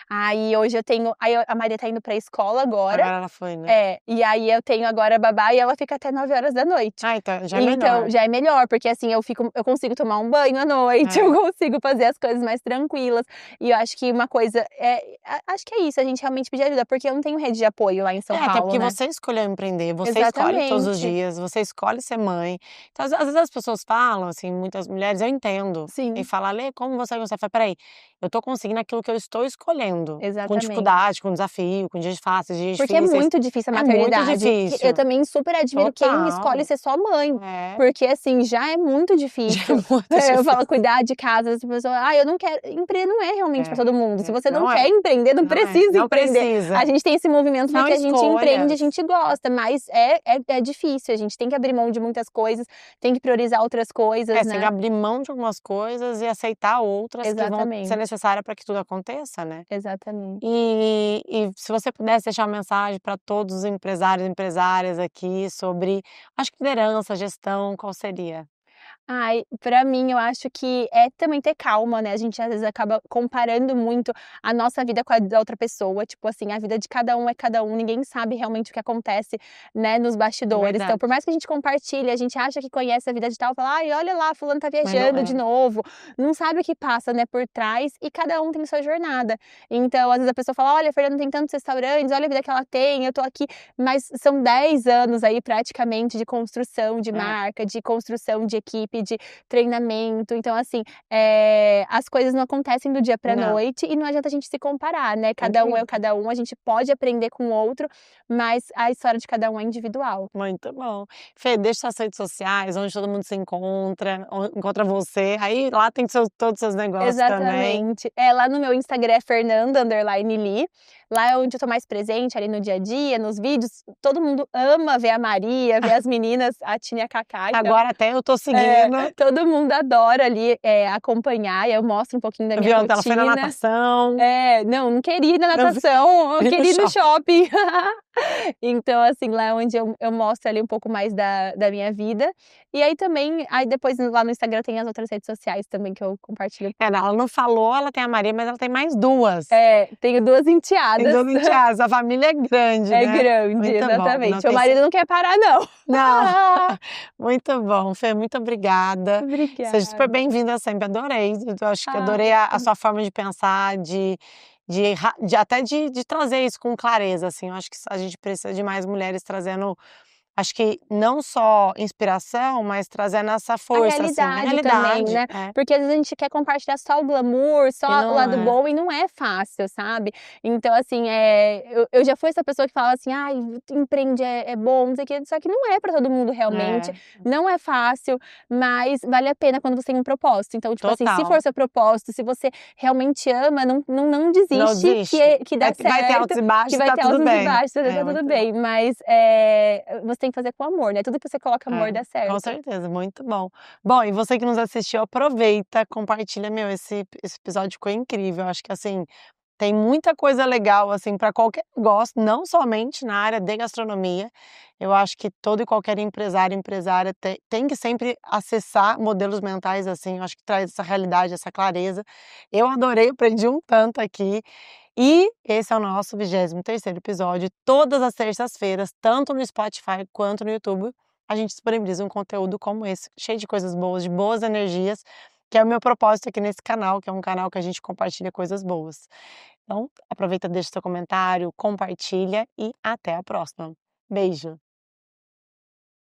Speaker 2: Aí hoje eu tenho a Maria tá indo pra escola agora,
Speaker 1: Agora ela foi, né.
Speaker 2: e aí eu tenho agora a babá e ela fica até 9 horas da noite.
Speaker 1: Ah, então já é
Speaker 2: Então,
Speaker 1: melhor.
Speaker 2: já é melhor, porque assim, eu consigo tomar um banho à noite, eu
Speaker 1: É.
Speaker 2: consigo fazer as coisas mais tranquilas, e eu acho que uma coisa acho que é isso, a gente realmente pedir ajuda, porque eu não tenho rede de apoio lá em São
Speaker 1: Até
Speaker 2: Paulo,
Speaker 1: porque
Speaker 2: né.
Speaker 1: você escolheu empreender, você escolhe todos os
Speaker 2: Exatamente.
Speaker 1: dias, você escolhe ser mãe. Então, às vezes as pessoas falam, assim, muitas mulheres, eu entendo, e
Speaker 2: Sim,
Speaker 1: fala: "Lê, como você consegue?" Fala: "Espera aí, eu tô conseguindo aquilo que eu estou escolhendo, com
Speaker 2: exatamente.
Speaker 1: dificuldade, com desafio, com dias fáceis, dias
Speaker 2: Porque é
Speaker 1: difíceis".
Speaker 2: muito difícil a
Speaker 1: É muito
Speaker 2: maternidade, eu
Speaker 1: difícil.
Speaker 2: também super admiro quem escolhe
Speaker 1: Total.
Speaker 2: ser só mãe,
Speaker 1: É,
Speaker 2: porque assim, já é muito
Speaker 1: já é
Speaker 2: difícil.
Speaker 1: muito
Speaker 2: Eu falo
Speaker 1: difícil.
Speaker 2: cuidar de casa, as pessoas: "Ai, eu não quero", empreender não é realmente pra
Speaker 1: É,
Speaker 2: todo mundo, se você não
Speaker 1: não
Speaker 2: quer
Speaker 1: é,
Speaker 2: empreender, não
Speaker 1: não é,
Speaker 2: precisa
Speaker 1: não
Speaker 2: empreender. A
Speaker 1: precisa.
Speaker 2: gente tem esse movimento
Speaker 1: São
Speaker 2: porque a gente empreende, a
Speaker 1: escolhas.
Speaker 2: gente gosta, mas é difícil, a gente tem que abrir mão de muitas coisas, tem que priorizar outras coisas,
Speaker 1: Você tem que
Speaker 2: né.
Speaker 1: abrir mão de algumas coisas e aceitar outras que vão ser
Speaker 2: Exatamente,
Speaker 1: necessárias para que tudo aconteça, né.
Speaker 2: exatamente.
Speaker 1: E se você pudesse deixar uma mensagem para todos os empresários e empresárias aqui sobre, acho que liderança, gestão, qual seria?
Speaker 2: Ai, pra mim eu acho que é também ter calma, né, a gente às vezes acaba comparando muito a nossa vida com a da outra pessoa, tipo assim, a vida de cada um é cada um, ninguém sabe realmente o que acontece, né, nos
Speaker 1: É
Speaker 2: bastidores. Então,
Speaker 1: verdade,
Speaker 2: por mais que a gente compartilhe, a gente acha que conhece a vida de tal, fala: "Ai, olha lá, fulano tá
Speaker 1: mas não
Speaker 2: viajando de
Speaker 1: é.
Speaker 2: novo", não sabe o que passa, né, por trás, e cada um tem sua jornada. Então, às vezes a pessoa fala: "Olha, a Fernanda tem tantos restaurantes, olha a vida que ela tem, eu tô aqui", mas são 10 anos aí praticamente de construção de
Speaker 1: É,
Speaker 2: marca, de construção de equipe, pedir treinamento. Então, assim, as coisas não acontecem do dia pra
Speaker 1: Não.
Speaker 2: noite e não adianta a gente se comparar, né? Cada um é
Speaker 1: Incrível.
Speaker 2: cada um, a gente pode aprender com o outro, mas a história de cada um é individual.
Speaker 1: Muito bom. Fê, deixa suas redes sociais, onde todo mundo se encontra, encontra você. Aí lá tem todos os seus negócios também.
Speaker 2: Exatamente. Lá no meu Instagram é Fernanda_Li. Lá é onde eu tô mais presente, ali no dia a dia, nos vídeos. Todo mundo ama ver a Maria, ver as meninas, a Tina e a Cacá, então
Speaker 1: Agora até eu tô seguindo.
Speaker 2: todo mundo adora ali, acompanhar, e eu mostro um pouquinho da
Speaker 1: Eu
Speaker 2: minha
Speaker 1: vi ontem ela foi na
Speaker 2: rotina.
Speaker 1: natação.
Speaker 2: Não queria ir na
Speaker 1: vi.
Speaker 2: natação, eu
Speaker 1: Vi no
Speaker 2: queria ir no shopping. Então, assim, lá é onde eu mostro ali um pouco mais da minha vida. E aí também, aí depois lá no Instagram tem as outras redes sociais também que eu compartilho.
Speaker 1: Ela não falou, ela tem a Maria, mas ela tem mais 2.
Speaker 2: Tenho 2
Speaker 1: Tem
Speaker 2: enteadas.
Speaker 1: 2 enteadas, a família é grande,
Speaker 2: É
Speaker 1: né.
Speaker 2: grande,
Speaker 1: Muito bom, não
Speaker 2: exatamente. Meu
Speaker 1: tem
Speaker 2: marido não quer parar não.
Speaker 1: não. Muito bom, Fê, muito obrigada. Seja super
Speaker 2: Obrigada.
Speaker 1: bem-vinda sempre, adorei. Eu acho que adorei
Speaker 2: Ai,
Speaker 1: a sua forma de pensar, de trazer isso com clareza, assim. Eu acho que a gente precisa de mais mulheres trazendo, acho que não só inspiração, mas trazendo essa
Speaker 2: a
Speaker 1: força, assim, na
Speaker 2: realidade também,
Speaker 1: realidade.
Speaker 2: né, porque às vezes a gente quer compartilhar só o glamour, só
Speaker 1: E
Speaker 2: o
Speaker 1: não
Speaker 2: lado
Speaker 1: é.
Speaker 2: bom e não é fácil, sabe. Então assim, eu já fui essa pessoa que falava assim: "Ai, empreende é bom, não sei o quê", só que não é pra todo mundo realmente,
Speaker 1: É,
Speaker 2: não é fácil, mas vale a pena quando você tem um propósito. Então, tipo assim, se
Speaker 1: total.
Speaker 2: for seu propósito, se você realmente ama, não
Speaker 1: Não
Speaker 2: desiste
Speaker 1: desiste.
Speaker 2: que dá
Speaker 1: Vai ter altos
Speaker 2: certo,
Speaker 1: e baixos
Speaker 2: que
Speaker 1: e
Speaker 2: vai
Speaker 1: tá
Speaker 2: ter
Speaker 1: tudo
Speaker 2: altos e
Speaker 1: bem.
Speaker 2: baixos, tá tudo
Speaker 1: Muito bom.
Speaker 2: bem, mas, você tem que fazer com amor, né, tudo que você coloca amor
Speaker 1: É,
Speaker 2: dá
Speaker 1: com
Speaker 2: certo.
Speaker 1: certeza, muito bom. Bom, e você que nos assistiu, aproveita, compartilha, esse episódio ficou incrível, acho que, assim, tem muita coisa legal, assim, para qualquer negócio, não somente na área de gastronomia. Eu acho que todo e qualquer empresário, empresária tem que sempre acessar modelos mentais, assim, eu acho que traz essa realidade, essa clareza. Eu adorei, aprendi um tanto aqui. E esse é o nosso 23º episódio. Todas as terças-feiras, tanto no Spotify quanto no YouTube, a gente disponibiliza um conteúdo como esse, cheio de coisas boas, de boas energias, que é o meu propósito aqui nesse canal, que é um canal que a gente compartilha coisas boas. Então, aproveita, deixa seu comentário, compartilha e até a próxima. Beijo!